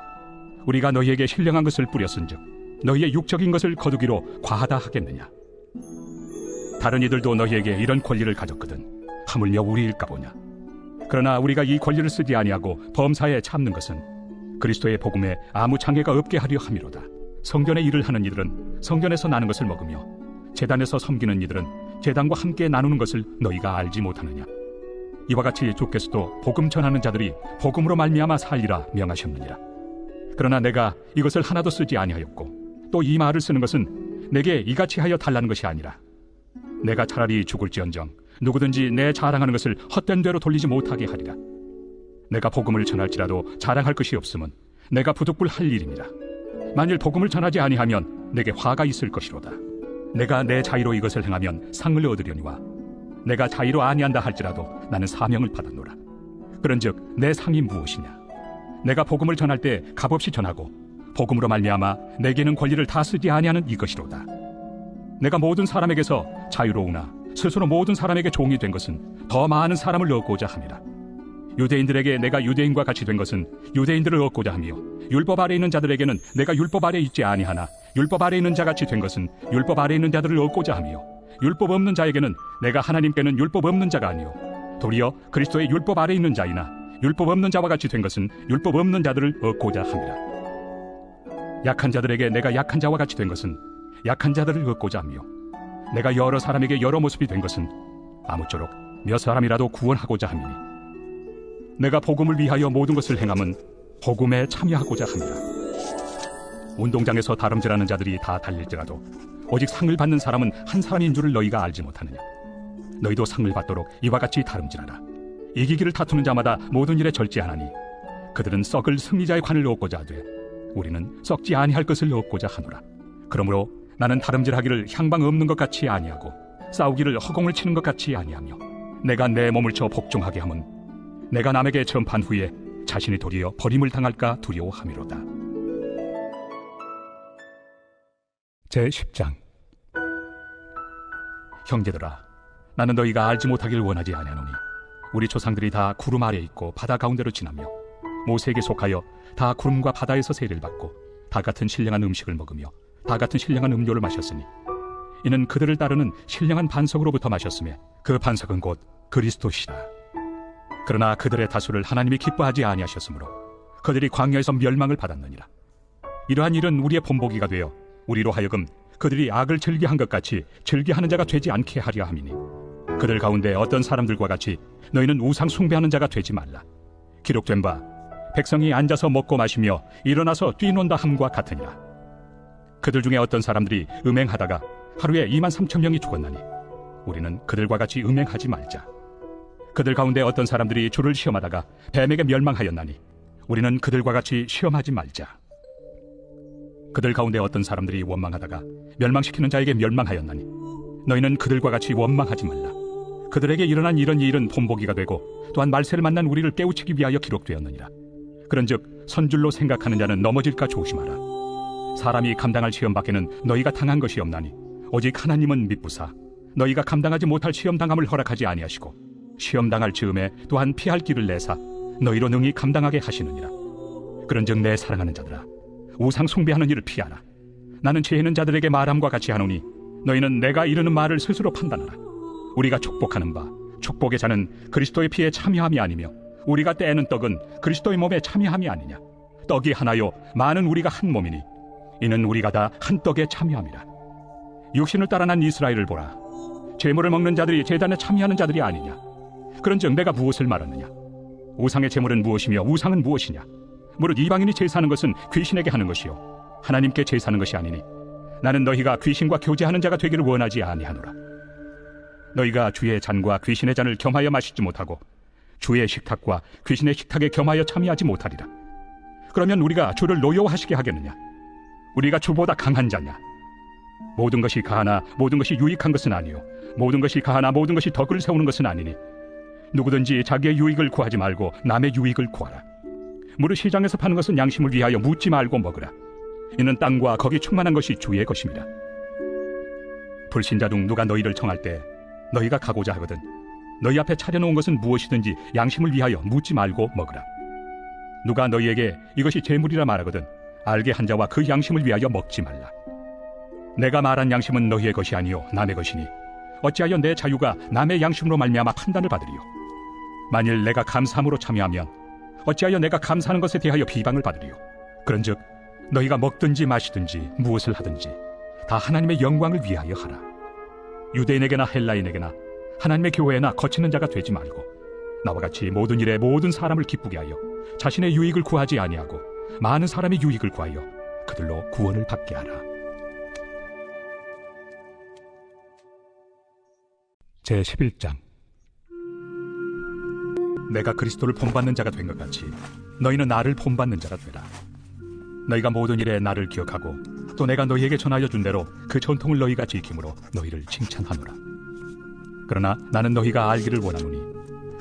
우리가 너희에게 신령한 것을 뿌렸은즉 너희의 육적인 것을 거두기로 과하다 하겠느냐. 다른 이들도 너희에게 이런 권리를 가졌거든 하물며 우리일까 보냐. 그러나 우리가 이 권리를 쓰지 아니하고 범사에 참는 것은 그리스도의 복음에 아무 장애가 없게 하려 함이로다. 성전의 일을 하는 이들은 성전에서 나는 것을 먹으며 제단에서 섬기는 이들은 제단과 함께 나누는 것을 너희가 알지 못하느냐. 이와 같이 주께서도 복음 전하는 자들이 복음으로 말미암아 살리라 명하셨느니라. 그러나 내가 이것을 하나도 쓰지 아니하였고 또 이 말을 쓰는 것은 내게 이같이 하여 달라는 것이 아니라, 내가 차라리 죽을지언정 누구든지 내 자랑하는 것을 헛된 대로 돌리지 못하게 하리라. 내가 복음을 전할지라도 자랑할 것이 없음은 내가 부득불 할 일이니라. 만일 복음을 전하지 아니하면 내게 화가 있을 것이로다. 내가 내 자의로 이것을 행하면 상을 얻으려니와 내가 자의로 아니한다 할지라도 나는 사명을 받았노라. 그런즉 내 상이 무엇이냐? 내가 복음을 전할 때 값없이 전하고 복음으로 말미암아 내게는 권리를 다 쓰지 아니하는 이것이로다. 내가 모든 사람에게서 자유로우나 스스로 모든 사람에게 종이 된 것은 더 많은 사람을 얻고자 함이라. 유대인들에게 내가 유대인과 같이 된 것은 유대인들을 얻고자 하며 율법 아래 있는 자들에게는 내가 율법 아래 있지 아니하나 율법 아래 있는 자같이 된 것은 율법 아래 있는 자들을 얻고자 하며 율법 없는 자에게는 내가 하나님께는 율법 없는 자가 아니요 도리어 그리스도의 율법 아래 있는 자이나 율법 없는 자와 같이 된 것은 율법 없는 자들을 얻고자 함이라. 약한 자들에게 내가 약한 자와 같이 된 것은 약한 자들을 얻고자 하며 내가 여러 사람에게 여러 모습이 된 것은 아무쪼록 몇 사람이라도 구원하고자 함이니 내가 복음을 위하여 모든 것을 행함은 복음에 참여하고자 함이라. 운동장에서 다름질하는 자들이 다 달릴지라도 오직 상을 받는 사람은 한 사람인 줄을 너희가 알지 못하느냐? 너희도 상을 받도록 이와 같이 다름질하라. 이기기를 다투는 자마다 모든 일에 절제하나니 그들은 썩을 승리자의 관을 얻고자 하되 우리는 썩지 아니할 것을 얻고자 하노라. 그러므로 나는 다름질하기를 향방 없는 것 같이 아니하고 싸우기를 허공을 치는 것 같이 아니하며 내가 내 몸을 쳐 복종하게 함은 내가 남에게 전판 후에 자신이 도리어 버림을 당할까 두려워함이로다. 제10장. 형제들아, 나는 너희가 알지 못하길 원하지 아니하노니 우리 조상들이 다 구름 아래 있고 바다 가운데로 지나며 모세에게 속하여 다 구름과 바다에서 세례를 받고 다 같은 신령한 음식을 먹으며 다 같은 신령한 음료를 마셨으니 이는 그들을 따르는 신령한 반석으로부터 마셨으며 그 반석은 곧 그리스도시라. 그러나 그들의 다수를 하나님이 기뻐하지 아니하셨으므로 그들이 광야에서 멸망을 받았느니라. 이러한 일은 우리의 본보기가 되어 우리로 하여금 그들이 악을 즐겨한 것 같이 즐겨하는 자가 되지 않게 하려 함이니 그들 가운데 어떤 사람들과 같이 너희는 우상 숭배하는 자가 되지 말라. 기록된 바 백성이 앉아서 먹고 마시며 일어나서 뛰논다 함과 같으니라. 그들 중에 어떤 사람들이 음행하다가 하루에 23,000명이 죽었나니 우리는 그들과 같이 음행하지 말자. 그들 가운데 어떤 사람들이 주를 시험하다가 뱀에게 멸망하였나니 우리는 그들과 같이 시험하지 말자. 그들 가운데 어떤 사람들이 원망하다가 멸망시키는 자에게 멸망하였나니 너희는 그들과 같이 원망하지 말라. 그들에게 일어난 이런 일은 본보기가 되고 또한 말세를 만난 우리를 깨우치기 위하여 기록되었느니라. 그런즉 선줄로 생각하는 자는 넘어질까 조심하라. 사람이 감당할 시험 밖에는 너희가 당한 것이 없나니 오직 하나님은 미쁘사 너희가 감당하지 못할 시험 당함을 허락하지 아니하시고 시험 당할 즈음에 또한 피할 길을 내사 너희로 능히 감당하게 하시느니라. 그런즉 내 사랑하는 자들아, 우상 숭배하는 일을 피하라. 나는 지혜 있는 자들에게 말함과 같이 하노니 너희는 내가 이르는 말을 스스로 판단하라. 우리가 축복하는 바 축복의 자는 그리스도의 피에 참여함이 아니며 우리가 떼는 떡은 그리스도의 몸에 참여함이 아니냐? 떡이 하나요 많은 우리가 한 몸이니 이는 우리가 다 한 떡에 참여함이라. 육신을 따라 난 이스라엘을 보라. 제물을 먹는 자들이 제단에 참여하는 자들이 아니냐? 그런즉 내가 무엇을 말하느냐? 우상의 제물은 무엇이며 우상은 무엇이냐? 무릇 이방인이 제사하는 것은 귀신에게 하는 것이요 하나님께 제사하는 것이 아니니 나는 너희가 귀신과 교제하는 자가 되기를 원하지 아니하노라. 너희가 주의 잔과 귀신의 잔을 겸하여 마시지 못하고 주의 식탁과 귀신의 식탁에 겸하여 참여하지 못하리라. 그러면 우리가 주를 노여워하시게 하겠느냐? 우리가 주보다 강한 자냐? 모든 것이 가하나 모든 것이 유익한 것은 아니요 모든 것이 가하나 모든 것이 덕을 세우는 것은 아니니 누구든지 자기의 유익을 구하지 말고 남의 유익을 구하라. 무릇 시장에서 파는 것은 양심을 위하여 묻지 말고 먹으라. 이는 땅과 거기 충만한 것이 주의 것입니다. 불신자 중 누가 너희를 청할 때 너희가 가고자 하거든 너희 앞에 차려놓은 것은 무엇이든지 양심을 위하여 묻지 말고 먹으라. 누가 너희에게 이것이 재물이라 말하거든 알게 한 자와 그 양심을 위하여 먹지 말라. 내가 말한 양심은 너희의 것이 아니요 남의 것이니 어찌하여 내 자유가 남의 양심으로 말미암아 판단을 받으리요? 만일 내가 감사함으로 참여하면 어찌하여 내가 감사하는 것에 대하여 비방을 받으리요? 그런즉 너희가 먹든지 마시든지 무엇을 하든지 다 하나님의 영광을 위하여 하라. 유대인에게나 헬라인에게나 하나님의 교회나 거치는 자가 되지 말고 나와 같이 모든 일에 모든 사람을 기쁘게 하여 자신의 유익을 구하지 아니하고 많은 사람의 유익을 구하여 그들로 구원을 받게 하라. 제11장. 내가 그리스도를 본받는 자가 된 것 같이 너희는 나를 본받는 자가 되라. 너희가 모든 일에 나를 기억하고 또 내가 너희에게 전하여 준 대로 그 전통을 너희가 지킴으로 너희를 칭찬하노라. 그러나 나는 너희가 알기를 원하노니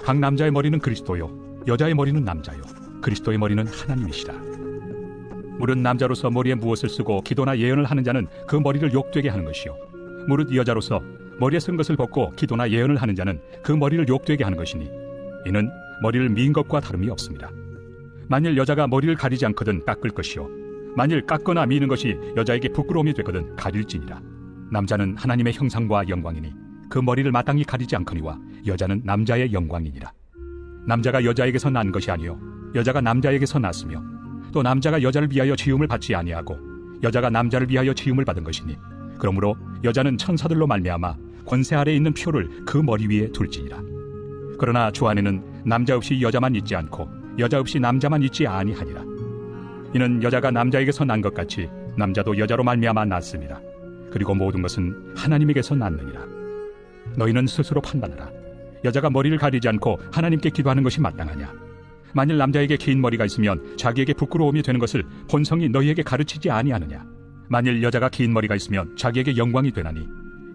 각 남자의 머리는 그리스도요 여자의 머리는 남자요 그리스도의 머리는 하나님이시라. 무릇 남자로서 머리에 무엇을 쓰고 기도나 예언을 하는 자는 그 머리를 욕되게 하는 것이요 무릇 여자로서 머리에 쓴 것을 벗고 기도나 예언을 하는 자는 그 머리를 욕되게 하는 것이니 이는 머리를 민 것과 다름이 없습니다. 만일 여자가 머리를 가리지 않거든 깎을 것이요 만일 깎거나 미는 것이 여자에게 부끄러움이 되거든 가릴지니라. 남자는 하나님의 형상과 영광이니 그 머리를 마땅히 가리지 않거니와 여자는 남자의 영광이니라. 남자가 여자에게서 난 것이 아니요 여자가 남자에게서 났으며 또 남자가 여자를 위하여 지음을 받지 아니하고 여자가 남자를 위하여 지음을 받은 것이니 그러므로 여자는 천사들로 말미암아 권세 아래에 있는 표를 그 머리 위에 둘지니라. 그러나 주 안에는 남자 없이 여자만 있지 않고 여자 없이 남자만 있지 아니하니라. 이는 여자가 남자에게서 난 것 같이 남자도 여자로 말미암아 났습니다. 그리고 모든 것은 하나님에게서 났느니라. 너희는 스스로 판단하라. 여자가 머리를 가리지 않고 하나님께 기도하는 것이 마땅하냐? 만일 남자에게 긴 머리가 있으면 자기에게 부끄러움이 되는 것을 본성이 너희에게 가르치지 아니하느냐? 만일 여자가 긴 머리가 있으면 자기에게 영광이 되나니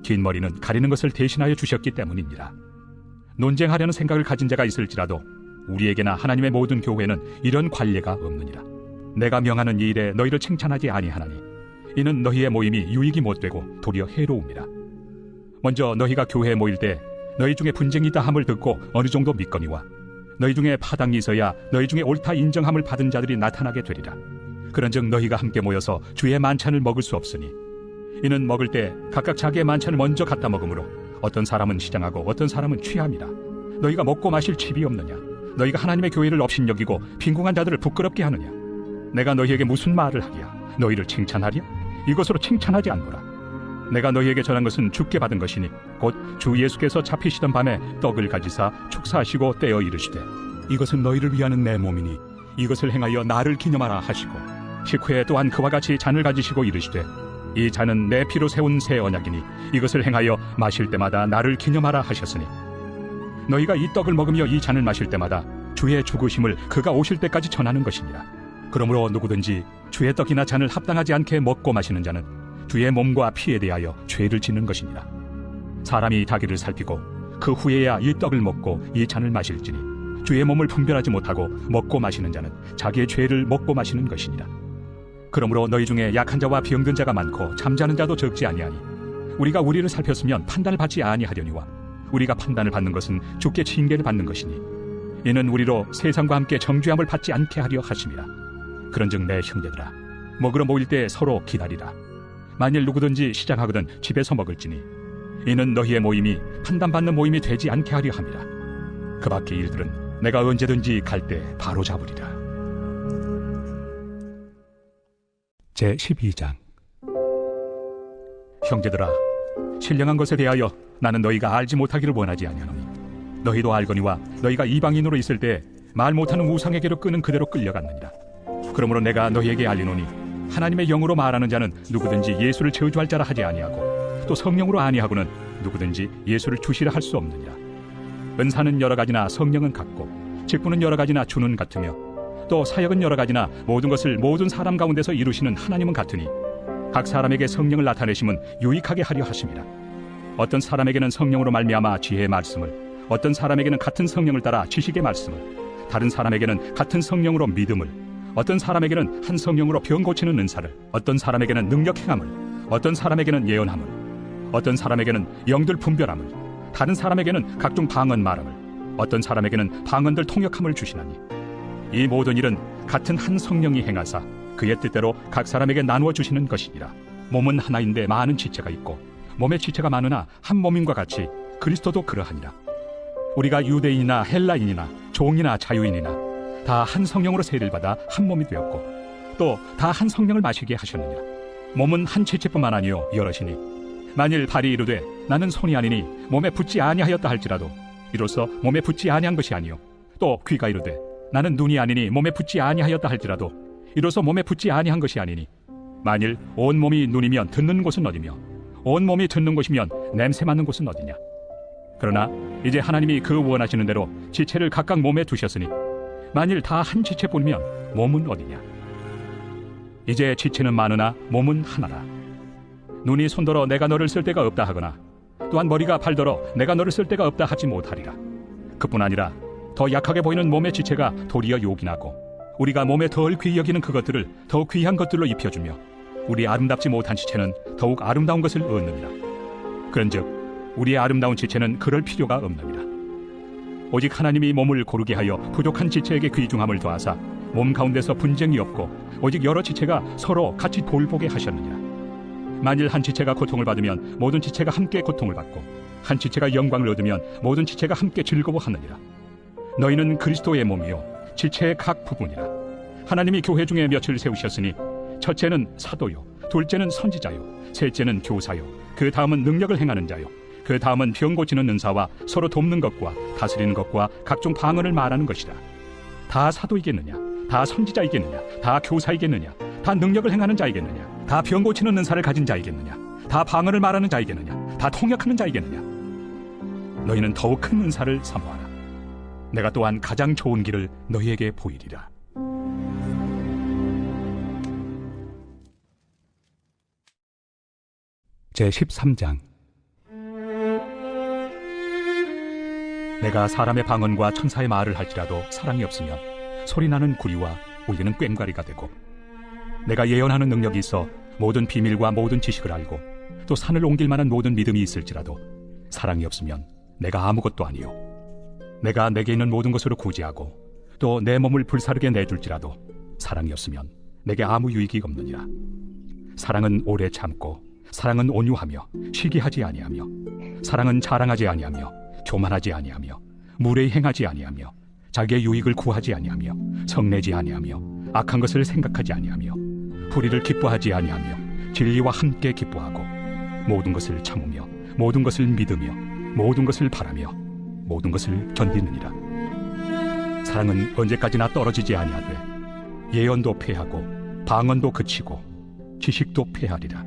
긴 머리는 가리는 것을 대신하여 주셨기 때문이니라. 논쟁하려는 생각을 가진 자가 있을지라도 우리에게나 하나님의 모든 교회는 이런 관례가 없느니라. 내가 명하는 이 일에 너희를 칭찬하지 아니하나니 이는 너희의 모임이 유익이 못되고 도리어 해로움이라. 먼저 너희가 교회에 모일 때 너희 중에 분쟁이 있다 함을 듣고 어느 정도 믿거니와 너희 중에 파당이 있어야 너희 중에 옳다 인정함을 받은 자들이 나타나게 되리라. 그런즉 너희가 함께 모여서 주의 만찬을 먹을 수 없으니 이는 먹을 때 각각 자기의 만찬을 먼저 갖다 먹으므로 어떤 사람은 시장하고 어떤 사람은 취함이라. 너희가 먹고 마실 칩이 없느냐? 너희가 하나님의 교회를 업신여기고 빈궁한 자들을 부끄럽게 하느냐? 내가 너희에게 무슨 말을 하랴? 너희를 칭찬하랴? 이것으로 칭찬하지 않노라. 내가 너희에게 전한 것은 주께 받은 것이니 곧 주 예수께서 잡히시던 밤에 떡을 가지사 축사하시고 떼어 이르시되 이것은 너희를 위하는 내 몸이니 이것을 행하여 나를 기념하라 하시고 식후에 또한 그와 같이 잔을 가지시고 이르시되 이 잔은 내 피로 세운 새 언약이니 이것을 행하여 마실 때마다 나를 기념하라 하셨으니 너희가 이 떡을 먹으며 이 잔을 마실 때마다 주의 죽으심을 그가 오실 때까지 전하는 것이니라. 그러므로 누구든지 주의 떡이나 잔을 합당하지 않게 먹고 마시는 자는 주의 몸과 피에 대하여 죄를 짓는 것이니라. 사람이 자기를 살피고 그 후에야 이 떡을 먹고 이 잔을 마실지니 주의 몸을 분별하지 못하고 먹고 마시는 자는 자기의 죄를 먹고 마시는 것이니라. 그러므로 너희 중에 약한 자와 병든 자가 많고 잠자는 자도 적지 아니하니 우리가 우리를 살폈으면 판단을 받지 아니하려니와 우리가 판단을 받는 것은 주께 징계를 받는 것이니 이는 우리로 세상과 함께 정죄함을 받지 않게 하려 하심이라. 그런즉 내 형제들아 먹으러 모일 때 서로 기다리라. 만일 누구든지 시장하거든 집에서 먹을지니 이는 너희의 모임이 판단받는 모임이 되지 않게 하려 함이라. 그 밖의 일들은 내가 언제든지 갈 때 바로 잡으리라. 제12장. 형제들아 신령한 것에 대하여 나는 너희가 알지 못하기를 원하지 아니하노니 너희도 알거니와 너희가 이방인으로 있을 때 말 못하는 우상에게로 끄는 그대로 끌려갔느니라. 그러므로 내가 너희에게 알리노니 하나님의 영으로 말하는 자는 누구든지 예수를 저주할 자라 하지 아니하고 또 성령으로 아니하고는 누구든지 예수를 주시라 할 수 없느니라. 은사는 여러 가지나 성령은 같고 직분은 여러 가지나 주는 같으며 또 사역은 여러 가지나 모든 것을 모든 사람 가운데서 이루시는 하나님은 같으니 각 사람에게 성령을 나타내심은 유익하게 하려 하심이라. 어떤 사람에게는 성령으로 말미암아 지혜의 말씀을, 어떤 사람에게는 같은 성령을 따라 지식의 말씀을, 다른 사람에게는 같은 성령으로 믿음을, 어떤 사람에게는 한 성령으로 병 고치는 은사를, 어떤 사람에게는 능력 행함을, 어떤 사람에게는 예언함을, 어떤 사람에게는 영들 분별함을, 다른 사람에게는 각종 방언 말함을, 어떤 사람에게는 방언들 통역함을 주시나니 이 모든 일은 같은 한 성령이 행하사 그의 뜻대로 각 사람에게 나누어 주시는 것이니라. 몸은 하나인데 많은 지체가 있고 몸의 지체가 많으나 한 몸임과 같이 그리스도도 그러하니라. 우리가 유대인이나 헬라인이나 종이나 자유인이나 다 한 성령으로 세례를 받아 한 몸이 되었고 또 다 한 성령을 마시게 하셨느니라. 몸은 한 지체뿐만 아니요 여럿이니 만일 발이 이르되 나는 손이 아니니 몸에 붙지 아니하였다 할지라도 이로써 몸에 붙지 아니한 것이 아니요 또 귀가 이르되 나는 눈이 아니니 몸에 붙지 아니하였다 할지라도 이로써 몸에 붙지 아니한 것이 아니니 만일 온 몸이 눈이면 듣는 곳은 어디며 온 몸이 듣는 곳이면 냄새 맡는 곳은 어디냐. 그러나 이제 하나님이 그 원하시는 대로 지체를 각각 몸에 두셨으니 만일 다 한 지체뿐이면 몸은 어디냐. 이제 지체는 많으나 몸은 하나라. 눈이 손더러 내가 너를 쓸 데가 없다 하거나 또한 머리가 발더러 내가 너를 쓸 데가 없다 하지 못하리라. 그뿐 아니라 더 약하게 보이는 몸의 지체가 도리어 요긴하고 우리가 몸에 덜 귀히 여기는 그것들을 더욱 귀한 것들로 입혀주며 우리 아름답지 못한 지체는 더욱 아름다운 것을 얻느니라. 그런즉 우리의 아름다운 지체는 그럴 필요가 없느니라. 오직 하나님이 몸을 고르게 하여 부족한 지체에게 귀중함을 더하사 몸 가운데서 분쟁이 없고 오직 여러 지체가 서로 같이 돌보게 하셨느니라. 만일 한 지체가 고통을 받으면 모든 지체가 함께 고통을 받고 한 지체가 영광을 얻으면 모든 지체가 함께 즐거워하느니라. 너희는 그리스도의 몸이요 지체의 각 부분이라. 하나님이 교회 중에 몇을 세우셨으니 첫째는 사도요, 둘째는 선지자요, 셋째는 교사요, 그 다음은 능력을 행하는 자요, 그 다음은 병 고치는 은사와 서로 돕는 것과 다스리는 것과 각종 방언을 말하는 것이라. 다 사도이겠느냐? 다 선지자이겠느냐? 다 교사이겠느냐? 다 능력을 행하는 자이겠느냐? 다 병 고치는 은사를 가진 자이겠느냐? 다 방언을 말하는 자이겠느냐? 다 통역하는 자이겠느냐? 너희는 더욱 큰 은사를 사모하라. 내가 또한 가장 좋은 길을 너희에게 보이리라. 제13장. 내가 사람의 방언과 천사의 말을 할지라도 사랑이 없으면 소리나는 구리와 울리는 꽹과리가 되고, 내가 예언하는 능력이 있어 모든 비밀과 모든 지식을 알고 또 산을 옮길 만한 모든 믿음이 있을지라도 사랑이 없으면 내가 아무것도 아니요, 내가 내게 있는 모든 것으로 구제하고 또 내 몸을 불사르게 내줄지라도 사랑이 없으면 내게 아무 유익이 없느니라. 사랑은 오래 참고 사랑은 온유하며 시기하지 아니하며 사랑은 자랑하지 아니하며 교만하지 아니하며 무례히 행하지 아니하며 자기의 유익을 구하지 아니하며 성내지 아니하며 악한 것을 생각하지 아니하며 불의를 기뻐하지 아니하며 진리와 함께 기뻐하고 모든 것을 참으며 모든 것을 믿으며 모든 것을 바라며 모든 것을 견디느니라. 사랑은 언제까지나 떨어지지 아니하되 예언도 패하고 방언도 그치고 지식도 패하리라.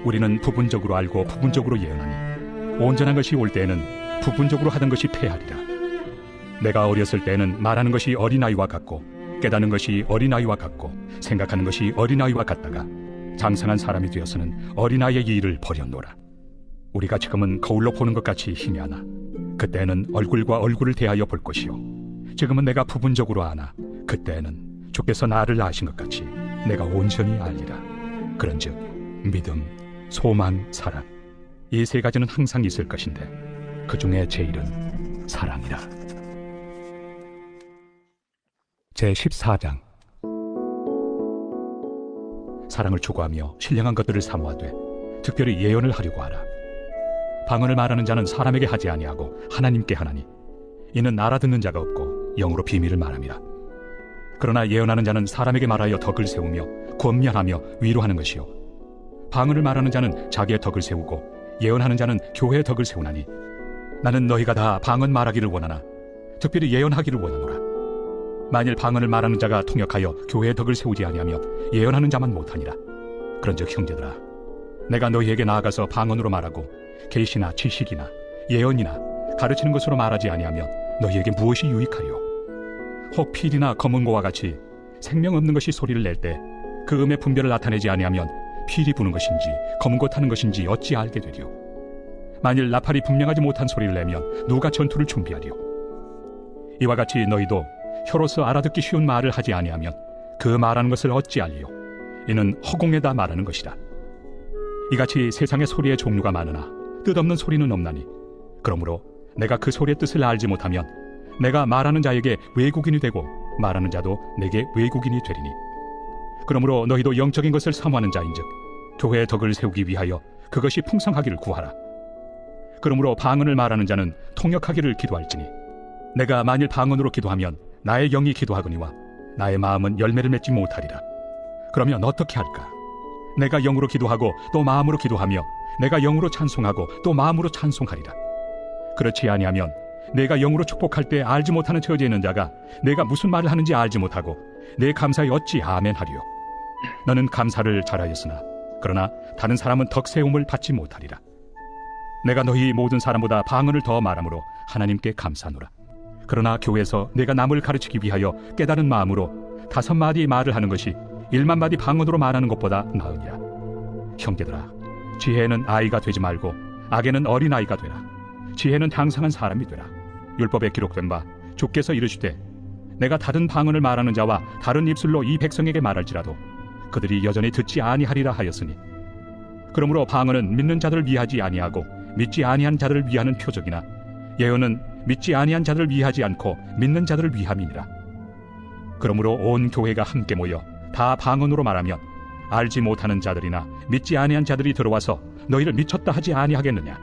우리는 부분적으로 알고 부분적으로 예언하니 온전한 것이 올 때에는 부분적으로 하던 것이 패하리라. 내가 어렸을 때는 말하는 것이 어린아이와 같고 깨닫는 것이 어린아이와 같고 생각하는 것이 어린아이와 같다가 장성한 사람이 되어서는 어린아이의 일을 버렸노라. 우리가 지금은 거울로 보는 것 같이 희미하나 그때는 얼굴과 얼굴을 대하여 볼 것이요, 지금은 내가 부분적으로 아나 그때는 주께서 나를 아신 것 같이 내가 온전히 알리라. 그런즉 믿음, 소망, 사랑, 이 세 가지는 항상 있을 것인데 그 중에 제일은 사랑이라. 제14장. 사랑을 추구하며 신령한 것들을 사모하되 특별히 예언을 하려고 하라. 방언을 말하는 자는 사람에게 하지 아니하고 하나님께 하나니 이는 알아듣는 자가 없고 영으로 비밀을 말함이라. 그러나 예언하는 자는 사람에게 말하여 덕을 세우며 권면하며 위로하는 것이요, 방언을 말하는 자는 자기의 덕을 세우고 예언하는 자는 교회의 덕을 세우나니 나는 너희가 다 방언 말하기를 원하나 특별히 예언하기를 원하노라. 만일 방언을 말하는 자가 통역하여 교회의 덕을 세우지 아니하며 예언하는 자만 못하니라. 그런즉 형제들아, 내가 너희에게 나아가서 방언으로 말하고 계시나 지식이나 예언이나 가르치는 것으로 말하지 아니하면 너희에게 무엇이 유익하리요? 혹 필이나 검은고와 같이 생명 없는 것이 소리를 낼 때 그 음의 분별을 나타내지 아니하면 필이 부는 것인지 검은고 타는 것인지 어찌 알게 되리요? 만일 나팔이 분명하지 못한 소리를 내면 누가 전투를 준비하리요? 이와 같이 너희도 혀로서 알아듣기 쉬운 말을 하지 아니하면 그 말하는 것을 어찌 알리요? 이는 허공에다 말하는 것이라. 이같이 세상의 소리의 종류가 많으나 뜻없는 소리는 없나니 그러므로 내가 그 소리의 뜻을 알지 못하면 내가 말하는 자에게 외국인이 되고 말하는 자도 내게 외국인이 되리니, 그러므로 너희도 영적인 것을 사모하는 자인즉 교회의 덕을 세우기 위하여 그것이 풍성하기를 구하라. 그러므로 방언을 말하는 자는 통역하기를 기도할지니 내가 만일 방언으로 기도하면 나의 영이 기도하거니와 나의 마음은 열매를 맺지 못하리라. 그러면 어떻게 할까? 내가 영으로 기도하고 또 마음으로 기도하며 내가 영으로 찬송하고 또 마음으로 찬송하리라. 그렇지 아니하면 내가 영으로 축복할 때 알지 못하는 처지에 있는 자가 내가 무슨 말을 하는지 알지 못하고 내 감사에 어찌 아멘하리요? 너는 감사를 잘하였으나 그러나 다른 사람은 덕세움을 받지 못하리라. 내가 너희 모든 사람보다 방언을 더 말함으로 하나님께 감사하노라. 그러나 교회에서 내가 남을 가르치기 위하여 깨달은 마음으로 5마디의 말을 하는 것이 1만 마디 방언으로 말하는 것보다 나으니라. 형제들아, 지혜는 아이가 되지 말고 악에는 어린아이가 되라. 지혜는 장성한 사람이 되라. 율법에 기록된 바 주께서 이르시되 내가 다른 방언을 말하는 자와 다른 입술로 이 백성에게 말할지라도 그들이 여전히 듣지 아니하리라 하였으니, 그러므로 방언은 믿는 자들을 위하지 아니하고 믿지 아니한 자들을 위하는 표적이나 예언은 믿지 아니한 자들을 위하지 않고 믿는 자들을 위함이니라. 그러므로 온 교회가 함께 모여 다 방언으로 말하면 알지 못하는 자들이나 믿지 아니한 자들이 들어와서 너희를 미쳤다 하지 아니하겠느냐.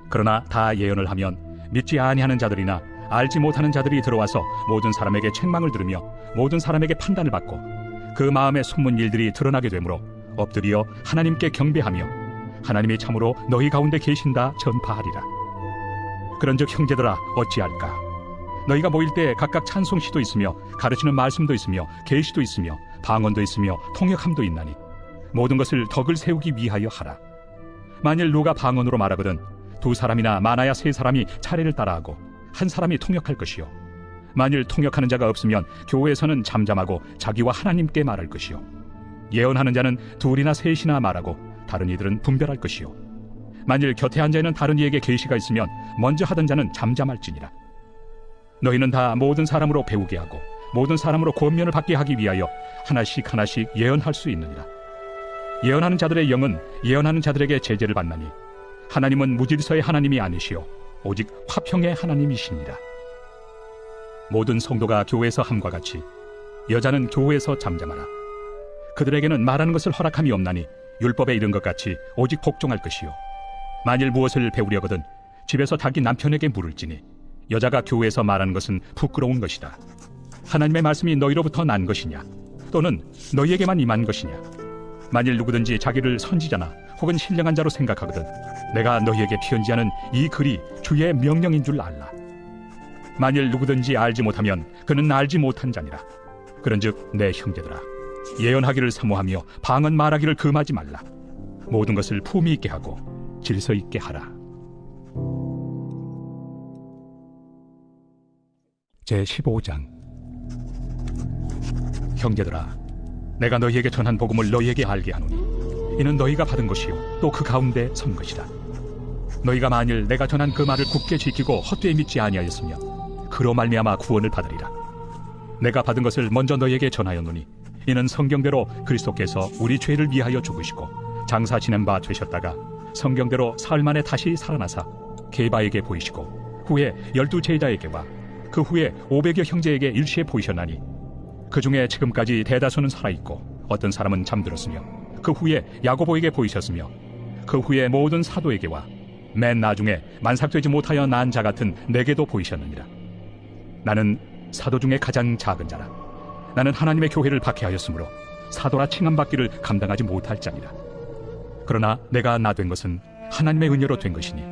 그러나 다 예언을 하면 믿지 아니하는 자들이나 알지 못하는 자들이 들어와서 모든 사람에게 책망을 들으며 모든 사람에게 판단을 받고 그 마음에 숨은 일들이 드러나게 되므로 엎드려 하나님께 경배하며 하나님이 참으로 너희 가운데 계신다 전파하리라. 그런즉 형제들아, 어찌할까? 너희가 모일 때 각각 찬송시도 있으며 가르치는 말씀도 있으며 계시도 있으며 방언도 있으며 통역함도 있나니 모든 것을 덕을 세우기 위하여 하라. 만일 누가 방언으로 말하거든 두 사람이나 많아야 세 사람이 차례를 따라하고 한 사람이 통역할 것이요, 만일 통역하는 자가 없으면 교회에서는 잠잠하고 자기와 하나님께 말할 것이요, 예언하는 자는 둘이나 셋이나 말하고 다른 이들은 분별할 것이요, 만일 곁에 앉아있는 다른 이에게 계시가 있으면 먼저 하던 자는 잠잠할지니라. 너희는 다 모든 사람으로 배우게 하고 모든 사람으로 권면을 받게 하기 위하여 하나씩 하나씩 예언할 수 있느니라. 예언하는 자들의 영은 예언하는 자들에게 제재를 받나니 하나님은 무질서의 하나님이 아니시오 오직 화평의 하나님이시니라. 모든 성도가 교회에서 함과 같이 여자는 교회에서 잠잠하라. 그들에게는 말하는 것을 허락함이 없나니 율법에 이른 것 같이 오직 복종할 것이요, 만일 무엇을 배우려거든 집에서 자기 남편에게 물을지니 여자가 교회에서 말하는 것은 부끄러운 것이다. 하나님의 말씀이 너희로부터 난 것이냐 또는 너희에게만 임한 것이냐. 만일 누구든지 자기를 선지자나 혹은 신령한 자로 생각하거든 내가 너희에게 편지하는 이 글이 주의 명령인 줄 알라. 만일 누구든지 알지 못하면 그는 알지 못한 자니라. 그런즉 내 형제들아, 예언하기를 사모하며 방언 말하기를 금하지 말라. 모든 것을 품위 있게 하고 질서 있게 하라. 제15장. 형제들아, 내가 너희에게 전한 복음을 너희에게 알게 하노니 이는 너희가 받은 것이요 또 그 가운데 선 것이다. 너희가 만일 내가 전한 그 말을 굳게 지키고 헛되이 믿지 아니하였으면 그로 말미암아 구원을 받으리라. 내가 받은 것을 먼저 너희에게 전하였노니 이는 성경대로 그리스도께서 우리 죄를 위하여 죽으시고 장사 지낸 바 되셨다가 성경대로 사흘 만에 다시 살아나사 게바에게 보이시고 후에 12 제자에게와 그 후에 500여 형제에게 일시에 보이셨나니 그 중에 지금까지 대다수는 살아있고 어떤 사람은 잠들었으며 그 후에 야고보에게 보이셨으며 그 후에 모든 사도에게와 맨 나중에 만삭되지 못하여 난 자 같은 내게도 보이셨느니라. 나는 사도 중에 가장 작은 자라. 나는 하나님의 교회를 박해하였으므로 사도라 칭함받기를 감당하지 못할 자니라. 그러나 내가 나 된 것은 하나님의 은혜로 된 것이니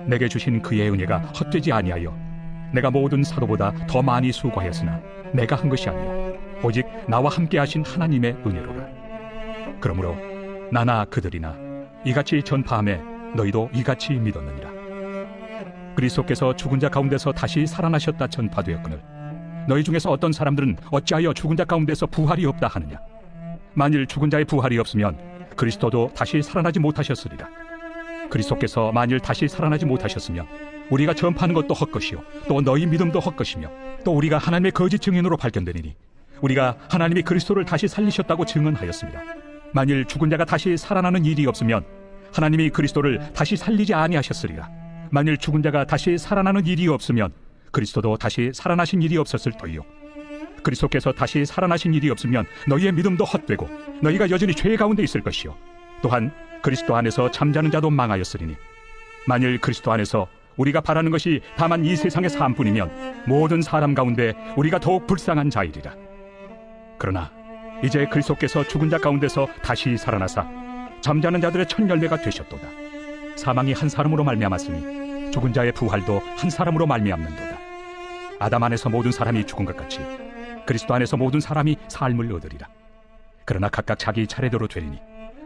내게 주신 그의 은혜가 헛되지 아니하여 내가 모든 사도보다 더 많이 수고하였으나 내가 한 것이 아니요 오직 나와 함께 하신 하나님의 은혜로라. 그러므로 나나 그들이나 이같이 전파하매 너희도 이같이 믿었느니라. 그리스도께서 죽은 자 가운데서 다시 살아나셨다 전파되었거늘 너희 중에서 어떤 사람들은 어찌하여 죽은 자 가운데서 부활이 없다 하느냐. 만일 죽은 자의 부활이 없으면 그리스도도 다시 살아나지 못하셨으리라. 그리스도께서 만일 다시 살아나지 못하셨으면 우리가 전파하는 것도 헛것이요 또 너희 믿음도 헛것이며 또 우리가 하나님의 거짓 증인으로 발견되니니 우리가 하나님이 그리스도를 다시 살리셨다고 증언하였습니다. 만일 죽은 자가 다시 살아나는 일이 없으면 하나님이 그리스도를 다시 살리지 아니하셨으리라. 만일 죽은 자가 다시 살아나는 일이 없으면 그리스도도 다시 살아나신 일이 없었을 터이요 그리스도께서 다시 살아나신 일이 없으면 너희의 믿음도 헛되고 너희가 여전히 죄 가운데 있을 것이요 또한 그리스도 안에서 잠자는 자도 망하였으리니 만일 그리스도 안에서 우리가 바라는 것이 다만 이 세상의 삶뿐이면 모든 사람 가운데 우리가 더욱 불쌍한 자이리라. 그러나 이제 그리스도께서 죽은 자 가운데서 다시 살아나사 잠자는 자들의 첫 열매가 되셨도다. 사망이 한 사람으로 말미암았으니 죽은 자의 부활도 한 사람으로 말미암는도다. 아담 안에서 모든 사람이 죽은 것 같이 그리스도 안에서 모든 사람이 삶을 얻으리라. 그러나 각각 자기 차례대로 되리니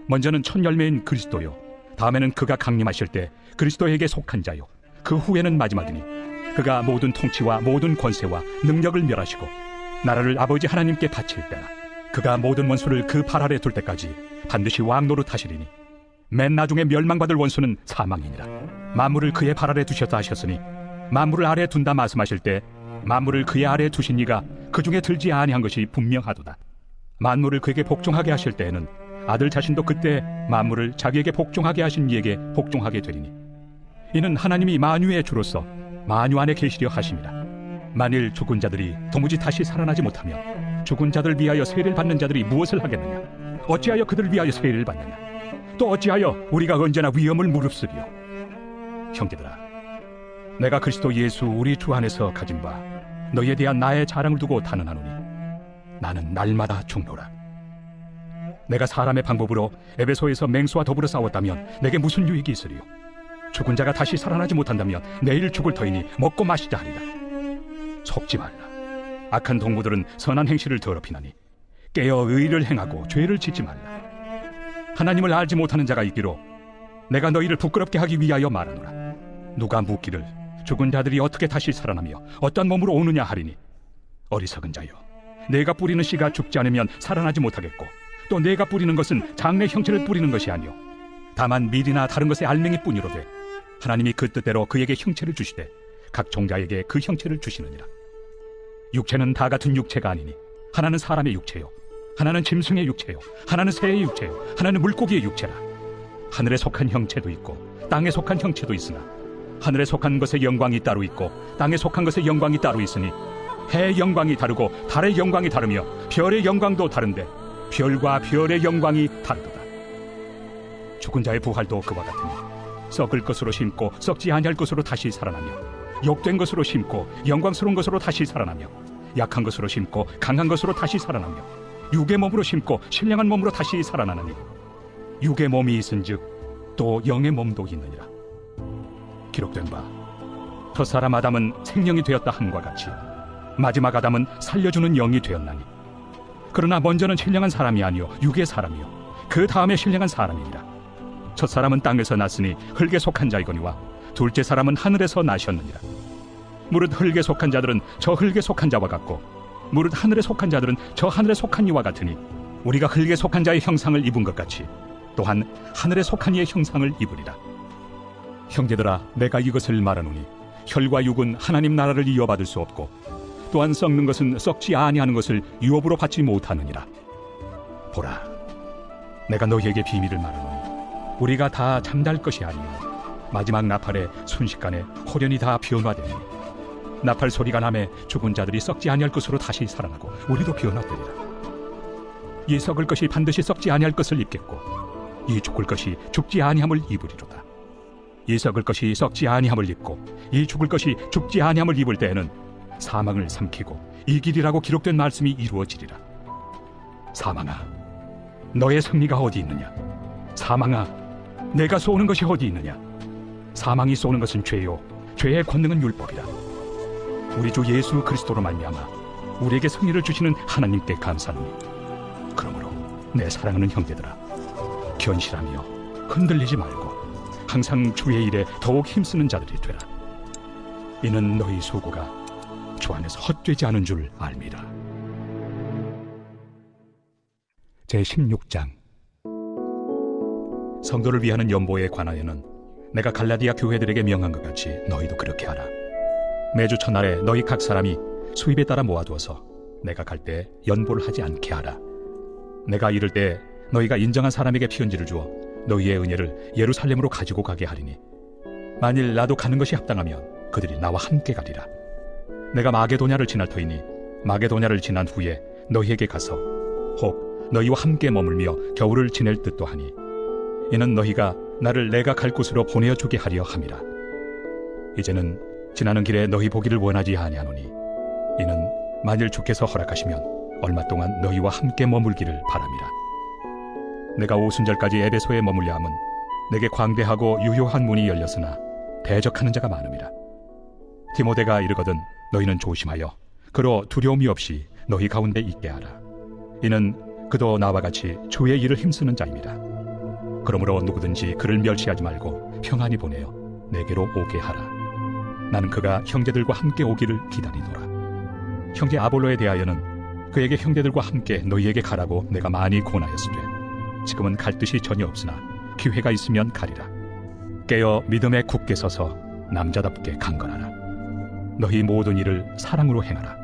먼저는 첫 열매인 그리스도요 다음에는 그가 강림하실 때 그리스도에게 속한 자요 그 후에는 마지막이니 그가 모든 통치와 모든 권세와 능력을 멸하시고 나라를 아버지 하나님께 바칠 때라. 그가 모든 원수를 그 발 아래 둘 때까지 반드시 왕 노릇하시리니 맨 나중에 멸망받을 원수는 사망이니라. 만물을 그의 발 아래 두셨다 하셨으니 만물을 아래 둔다 말씀하실 때 만물을 그의 아래 두신 이가 그 중에 들지 아니한 것이 분명하도다. 만물을 그에게 복종하게 하실 때에는 아들 자신도 그때 만물을 자기에게 복종하게 하신 이에게 복종하게 되리니 이는 하나님이 만유의 주로서 만유 안에 계시려 하심이라. 만일 죽은 자들이 도무지 다시 살아나지 못하면 죽은 자들 위하여 세례를 받는 자들이 무엇을 하겠느냐? 어찌하여 그들 위하여 세례를 받느냐? 또 어찌하여 우리가 언제나 위험을 무릅쓰리요? 형제들아, 내가 그리스도 예수 우리 주 안에서 가진 바 너희에 대한 나의 자랑을 두고 단언하노니 나는 날마다 죽노라. 내가 사람의 방법으로 에베소에서 맹수와 더불어 싸웠다면 내게 무슨 유익이 있으리요? 죽은 자가 다시 살아나지 못한다면 내일 죽을 터이니 먹고 마시자 하리라. 속지 말라. 악한 동무들은 선한 행실을 더럽히나니 깨어 의를 행하고 죄를 짓지 말라. 하나님을 알지 못하는 자가 있기로 내가 너희를 부끄럽게 하기 위하여 말하노라. 누가 묻기를 죽은 자들이 어떻게 다시 살아나며 어떤 몸으로 오느냐 하리니 어리석은 자여, 내가 뿌리는 씨가 죽지 않으면 살아나지 못하겠고 또 내가 뿌리는 것은 장래 형체를 뿌리는 것이 아니요 다만 밀이나 다른 것의 알맹이 뿐이로되 하나님이 그 뜻대로 그에게 형체를 주시되 각 종자에게 그 형체를 주시느니라. 육체는 다 같은 육체가 아니니 하나는 사람의 육체요 하나는 짐승의 육체요 하나는 새의 육체요 하나는 물고기의 육체라. 하늘에 속한 형체도 있고 땅에 속한 형체도 있으나 하늘에 속한 것의 영광이 따로 있고 땅에 속한 것의 영광이 따로 있으니 해의 영광이 다르고 달의 영광이 다르며 별의 영광도 다른데 별과 별의 영광이 다르도다. 죽은 자의 부활도 그와 같으니 썩을 것으로 심고 썩지 아니할 것으로 다시 살아나며 욕된 것으로 심고 영광스러운 것으로 다시 살아나며 약한 것으로 심고 강한 것으로 다시 살아나며 육의 몸으로 심고 신령한 몸으로 다시 살아나느니 육의 몸이 있은즉 또 영의 몸도 있느니라. 기록된 바 첫사람 아담은 생명이 되었다 함과 같이 마지막 아담은 살려주는 영이 되었나니 그러나 먼저는 신령한 사람이 아니요 육의 사람이요 그 다음에 신령한 사람이니라. 첫사람은 땅에서 났으니 흙에 속한 자이거니와 둘째 사람은 하늘에서 나셨느니라. 무릇 흙에 속한 자들은 저 흙에 속한 자와 같고 무릇 하늘에 속한 자들은 저 하늘에 속한 이와 같으니 우리가 흙에 속한 자의 형상을 입은 것 같이 또한 하늘에 속한 이의 형상을 입으리라. 형제들아, 내가 이것을 말하노니 혈과 육은 하나님 나라를 이어받을 수 없고 또한 썩는 것은 썩지 아니하는 것을 유업으로 받지 못하느니라. 보라, 내가 너희에게 비밀을 말하노니 우리가 다 잠잘 것이 아니요 마지막 나팔에 순식간에 호련히 다 변화되니 나팔 소리가 나매 죽은 자들이 썩지 아니할 것으로 다시 살아나고 우리도 변화되리라. 이 썩을 것이 반드시 썩지 아니할 것을 입겠고 이 죽을 것이 죽지 아니함을 입으리로다. 이 썩을 것이 썩지 아니함을 입고 이 죽을 것이 죽지 아니함을 입을 때에는 사망을 삼키고 이기리라고 기록된 말씀이 이루어지리라. 사망아, 너의 승리가 어디 있느냐? 사망아, 내가 쏘는 것이 어디 있느냐? 사망이 쏘는 것은 죄요 죄의 권능은 율법이라. 우리 주 예수 그리스도로 말미암아 우리에게 승리를 주시는 하나님께 감사하노니 그러므로 내 사랑하는 형제들아, 견실하며 흔들리지 말고 항상 주의 일에 더욱 힘쓰는 자들이 되라. 이는 너희 수고가 주 안에서 헛되지 않은 줄 알미라. 제16장. 성도를 위하는 연보에 관하여는 내가 갈라디아 교회들에게 명한 것 같이 너희도 그렇게 하라. 매주 첫날에 너희 각 사람이 수입에 따라 모아두어서 내가 갈 때 연보를 하지 않게 하라. 내가 이를 때 너희가 인정한 사람에게 피언지를 주어 너희의 은혜를 예루살렘으로 가지고 가게 하리니 만일 나도 가는 것이 합당하면 그들이 나와 함께 가리라. 내가 마게도냐를 지날 터이니 마게도냐를 지난 후에 너희에게 가서 혹 너희와 함께 머물며 겨울을 지낼 듯도 하니 이는 너희가 나를 내가 갈 곳으로 보내어주게 하려 함이라. 이제는 지나는 길에 너희 보기를 원하지 아니하노니 이는 만일 주께서 허락하시면 얼마 동안 너희와 함께 머물기를 바람이라. 내가 오순절까지 에베소에 머물려 함은 내게 광대하고 유효한 문이 열렸으나 대적하는 자가 많음이라. 디모데가 이르거든 너희는 조심하여 그로 두려움이 없이 너희 가운데 있게 하라. 이는 그도 나와 같이 주의 일을 힘쓰는 자임이라. 그러므로 누구든지 그를 멸시하지 말고 평안히 보내어 내게로 오게 하라. 나는 그가 형제들과 함께 오기를 기다리노라. 형제 아볼로에 대하여는 그에게 형제들과 함께 너희에게 가라고 내가 많이 권하였으되 지금은 갈 뜻이 전혀 없으나 기회가 있으면 가리라. 깨어 믿음에 굳게 서서 남자답게 강건하라. 너희 모든 일을 사랑으로 행하라.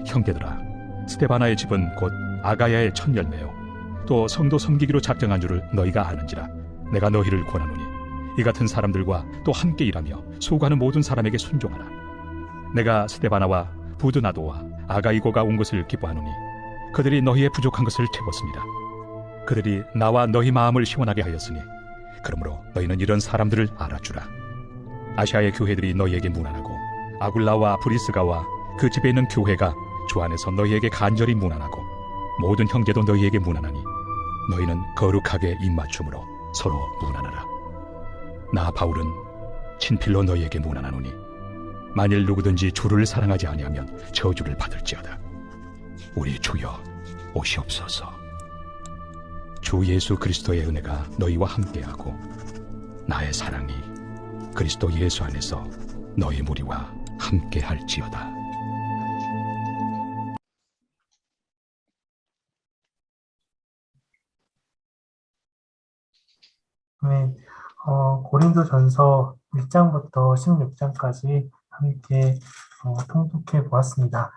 형제들아, 스데바나의 집은 곧 아가야의 첫 열매요 또 성도 섬기기로 작정한 줄을 너희가 아는지라. 내가 너희를 권하노니 이 같은 사람들과 또 함께 일하며 수고하는 모든 사람에게 순종하라. 내가 스데바나와 부드나도와 아가이고가 온 것을 기뻐하노니 그들이 너희의 부족한 것을 채웠습니다. 그들이 나와 너희 마음을 시원하게 하였으니 그러므로 너희는 이런 사람들을 알아주라. 아시아의 교회들이 너희에게 문안하고 아굴라와 브리스가와 그 집에 있는 교회가 주 안에서 너희에게 간절히 문안하고 모든 형제도 너희에게 문안하니 너희는 거룩하게 입맞춤으로 서로 문안하라. 나 바울은 친필로 너희에게 문안하노니 만일 누구든지 주를 사랑하지 아니하면 저주를 받을지어다. 우리 주여 오시옵소서. 주 예수 그리스도의 은혜가 너희와 함께하고 나의 사랑이 그리스도 예수 안에서 너희 무리와 함께할지어다. 네, 고린도전서 1장부터 16장까지 함께 통독해 보았습니다.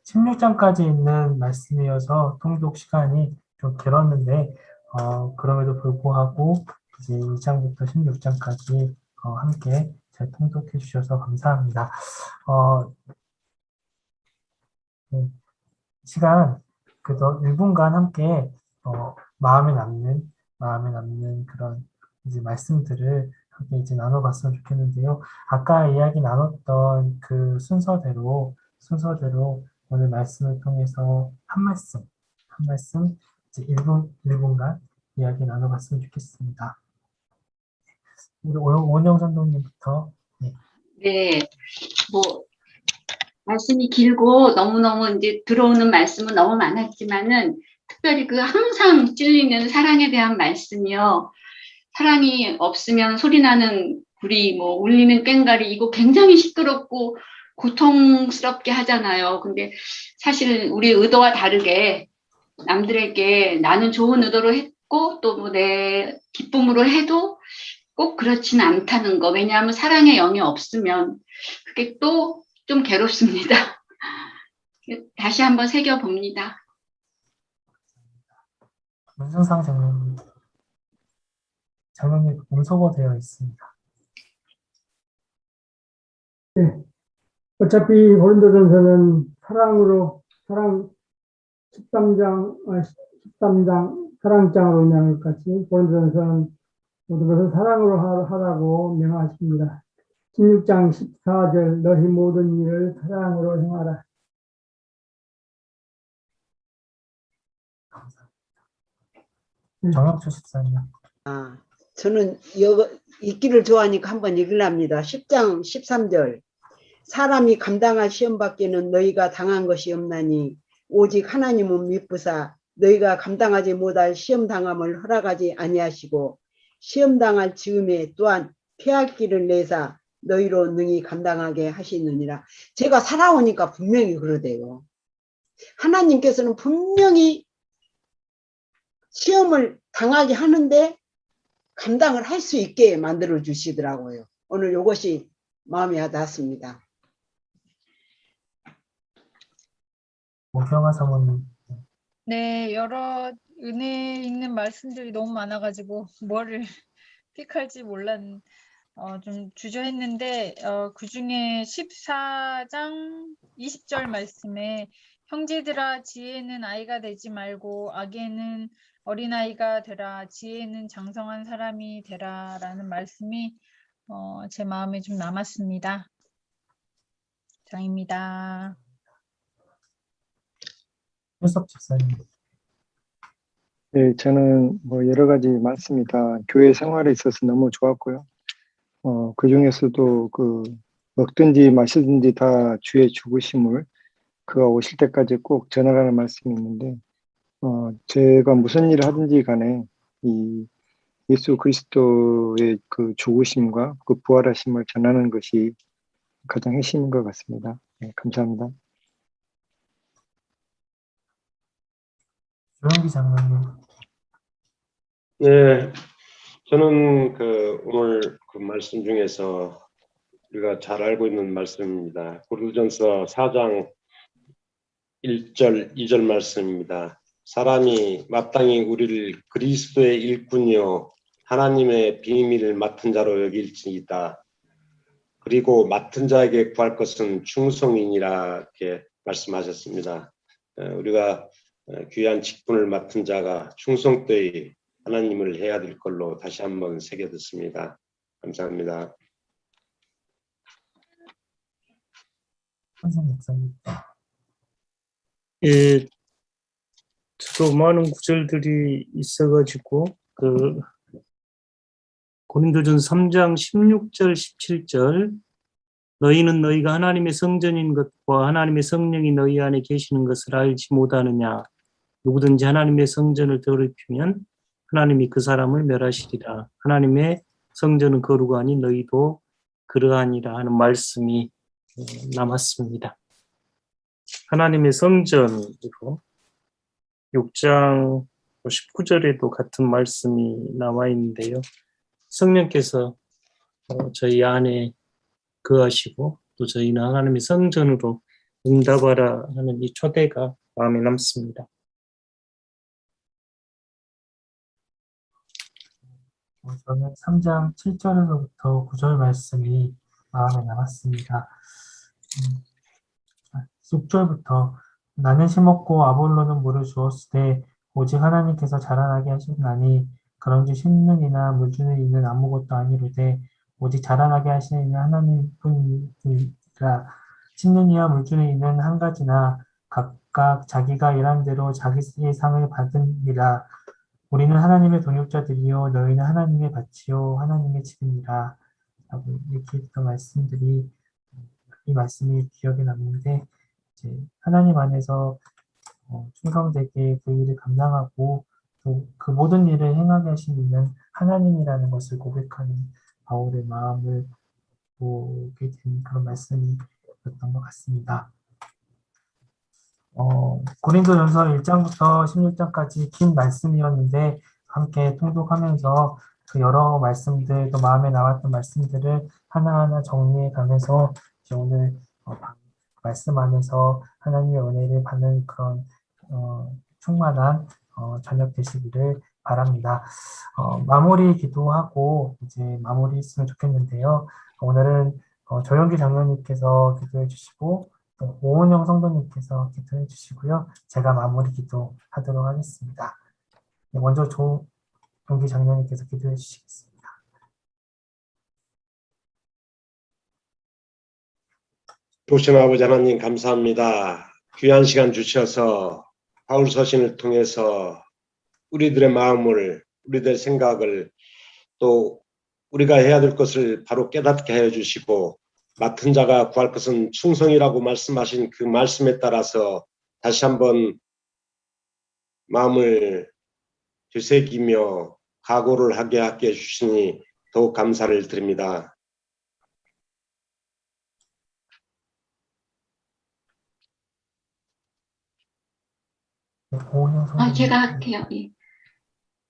16장까지 있는 말씀이어서 통독 시간이 좀 길었는데 그럼에도 불구하고 이제 2장부터 16장까지 함께 잘 통독해 주셔서 감사합니다. 네, 시간 그래서 1분간 함께 마음에 남는 그런 이제 말씀들을 함께 이제 나눠봤으면 좋겠는데요. 아까 이야기 나눴던 그 순서대로 오늘 말씀을 통해서 한 말씀 이제 1분간 이야기 나눠봤으면 좋겠습니다. 우리 원영 선생님부터. 네. 네, 뭐 말씀이 길고 너무너무 이제 들어오는 말씀은 너무 많았지만은 특별히 그 항상 찔리는 사랑에 대한 말씀이요. 사랑이 없으면 소리나는 구리, 뭐 울리는 꽹과리 이거 굉장히 시끄럽고 고통스럽게 하잖아요. 근데 사실 우리 의도와 다르게 남들에게 나는 좋은 의도로 했고 또 뭐 내 기쁨으로 해도 꼭 그렇지는 않다는 거. 왜냐하면 사랑의 영이 없으면 그게 또 좀 괴롭습니다. 다시 한번 새겨봅니다. 문승상 장로님 음소거 되어 있습니다. 네. 어차피 고린도전서는 사랑 13장 사랑장으로 명할 것 같이 고린도전서는 모든 것을 사랑으로 하라고 명하십니다. 16장 14절 너희 모든 일을 사랑으로 행하라. 정영철 집사님. 저는 읽기를 좋아하니까 한번 읽으랍니다. 10장 13절 사람이 감당할 시험밖에는 너희가 당한 것이 없나니 오직 하나님은 미쁘사 너희가 감당하지 못할 시험당함을 허락하지 아니하시고 시험당할 즈음에 또한 피할 길을 내사 너희로 능히 감당하게 하시느니라. 제가 살아오니까 분명히 그러대요. 하나님께서는 분명히 시험을 당하게 하는데 감당을 할 수 있게 만들어 주시더라고요. 오늘 이것이 마음에 와닿았습니다. 오경아 사모님. 네, 여러 은혜 있는 말씀들이 너무 많아가지고 뭐를 픽할지 좀 주저했는데 그 중에 14장 20절 말씀에 형제들아 지혜는 아이가 되지 말고 악에는 어린아이가 되라 지혜는 장성한 사람이 되라 라는 말씀이 제 마음에 좀 남았습니다. 장입니다. 윤석 집사님. 네, 저는 뭐 여러 가지 말씀이 다 교회 생활에 있어서 너무 좋았고요. 그 중에서도 먹든지 마시든지 다 주의 죽으심을 그가 오실 때까지 꼭 전하라는 말씀이 있는데, 제가 무슨 일을 하든지 간에 이 예수 그리스도의 그 죽으심과 그 부활하심을 전하는 것이 가장 핵심인 것 같습니다. 네, 감사합니다. 조영기 장로님. 예, 저는 오늘 그 말씀 중에서 우리가 잘 알고 있는 말씀입니다. 고린도전서 4장 1절, 2절 말씀입니다. 사람이 마땅히 우리를 그리스도의 일꾼이요 하나님의 비밀을 맡은 자로 여길지이다. 그리고 맡은 자에게 구할 것은 충성이니라 이렇게 말씀하셨습니다. 우리가 귀한 직분을 맡은 자가 충성되이 하나님을 해야 될 걸로 다시 한번 새겨듣습니다. 감사합니다. 한성 목사님. 예, 저도 많은 구절들이 있어가지고 고린도전서 3장 16절 17절 너희는 너희가 하나님의 성전인 것과 하나님의 성령이 너희 안에 계시는 것을 알지 못하느냐. 누구든지 하나님의 성전을 더럽히면 하나님이 그 사람을 멸하시리라. 하나님의 성전은 거룩하니 너희도 그러하니라 하는 말씀이 남았습니다. 하나님의 성전으로 6장 19절에도 같은 말씀이 나와 있는데요. 성령께서 저희 안에 거하시고 또 저희는 하나님의 성전으로 응답하라 하는 이 초대가 마음에 남습니다. 저는 3장 7절로부터 9절 말씀이 마음에 남았습니다. 6절부터 나는 심었고 아볼로는 물을 주었으되 오직 하나님께서 자라나게 하셨나니 그런즉 심는 물 주는 이는 아무것도 아니로되 오직 자라나게 하시는 이는 하나님뿐이라. 심는 이와 물 주는 이는 한 가지나 각각 자기가 일한 대로 자기의 상을 받으니라. 우리는 하나님의 동역자들이요 너희는 하나님의 밭이요 하나님의 집이니라. 라고 이렇게 했던 말씀들이 이 말씀이 기억에 남는데 이제 하나님 안에서 충성되게 그 일을 감당하고 또 그 모든 일을 행하게 하시는 하나님이라는 것을 고백하는 바울의 마음을 보게 된 그런 말씀이었던 것 같습니다. 고린도전서 1장부터 16장까지 긴 말씀이었는데 함께 통독하면서 그 여러 말씀들 또 마음에 남았던 말씀들을 하나하나 정리해 가면서 오늘 말씀 안에서 하나님의 은혜를 받는 그런 충만한 저녁 되시기를 바랍니다. 마무리 기도하고 이제 마무리 했으면 좋겠는데요. 오늘은 조영기 장로님께서 기도해 주시고 또 오은영 성도님께서 기도해 주시고요. 제가 마무리 기도하도록 하겠습니다. 먼저 조영기 장로님께서 기도해 주시겠습니다. 좋으신 아버지 하나님 감사합니다. 귀한 시간 주셔서 바울 서신을 통해서 우리들의 마음을, 우리들의 생각을 또 우리가 해야 될 것을 바로 깨닫게 해 주시고 맡은 자가 구할 것은 충성이라고 말씀하신 그 말씀에 따라서 다시 한번 마음을 되새기며 각오를 하게 해 주시니 더욱 감사를 드립니다. 오은영 성도님. 제가 할게요. 예.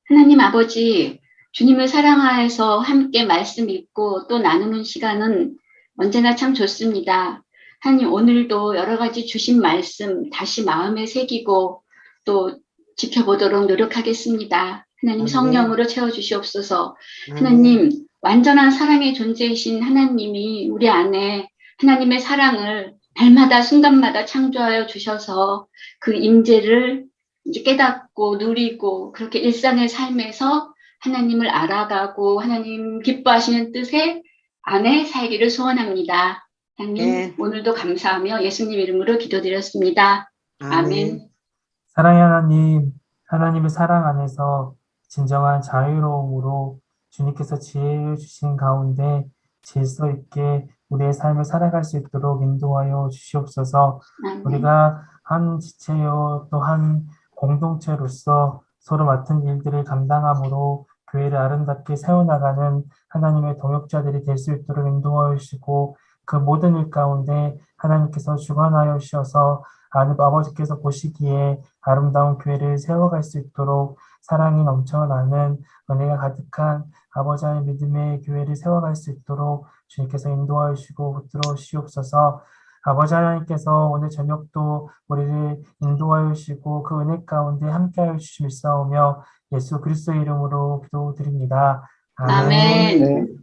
하나님 아버지, 주님을 사랑하여서 함께 말씀 읽고 또 나누는 시간은 언제나 참 좋습니다. 하나님 오늘도 여러 가지 주신 말씀 다시 마음에 새기고 또 지켜보도록 노력하겠습니다. 하나님 성령으로 채워주시옵소서. 하나님 완전한 사랑의 존재이신 하나님이 우리 안에 하나님의 사랑을 날마다 순간마다 창조하여 주셔서 그 임재를 이제 깨닫고 누리고 그렇게 일상의 삶에서 하나님을 알아가고 하나님 기뻐하시는 뜻에 안에 살기를 소원합니다. 하나님 네. 오늘도 감사하며 예수님 이름으로 기도드렸습니다. 아멘. 사랑의 하나님, 하나님의 사랑 안에서 진정한 자유로움으로 주님께서 지혜를 주신 가운데 질서 있게 우리의 삶을 살아갈 수 있도록 인도하여 주시옵소서. 아멘. 우리가 한 지체요 또 한 공동체로서 서로 맡은 일들을 감당함으로 교회를 아름답게 세워나가는 하나님의 동역자들이 될 수 있도록 인도하여 주시고 그 모든 일 가운데 하나님께서 주관하여 주셔서 아버지께서 보시기에 아름다운 교회를 세워갈 수 있도록 사랑이 넘쳐나는 은혜가 가득한 아버지 하나님 믿음의 교회를 세워갈 수 있도록 주님께서 인도하여 주시고 붙들어 주시옵소서. 아버지 하나님께서 오늘 저녁도 우리를 인도하여 주시고 그 은혜 가운데 함께하여 주심을 싸우며 예수 그리스도의 이름으로 기도드립니다. 아멘. 아멘. 네.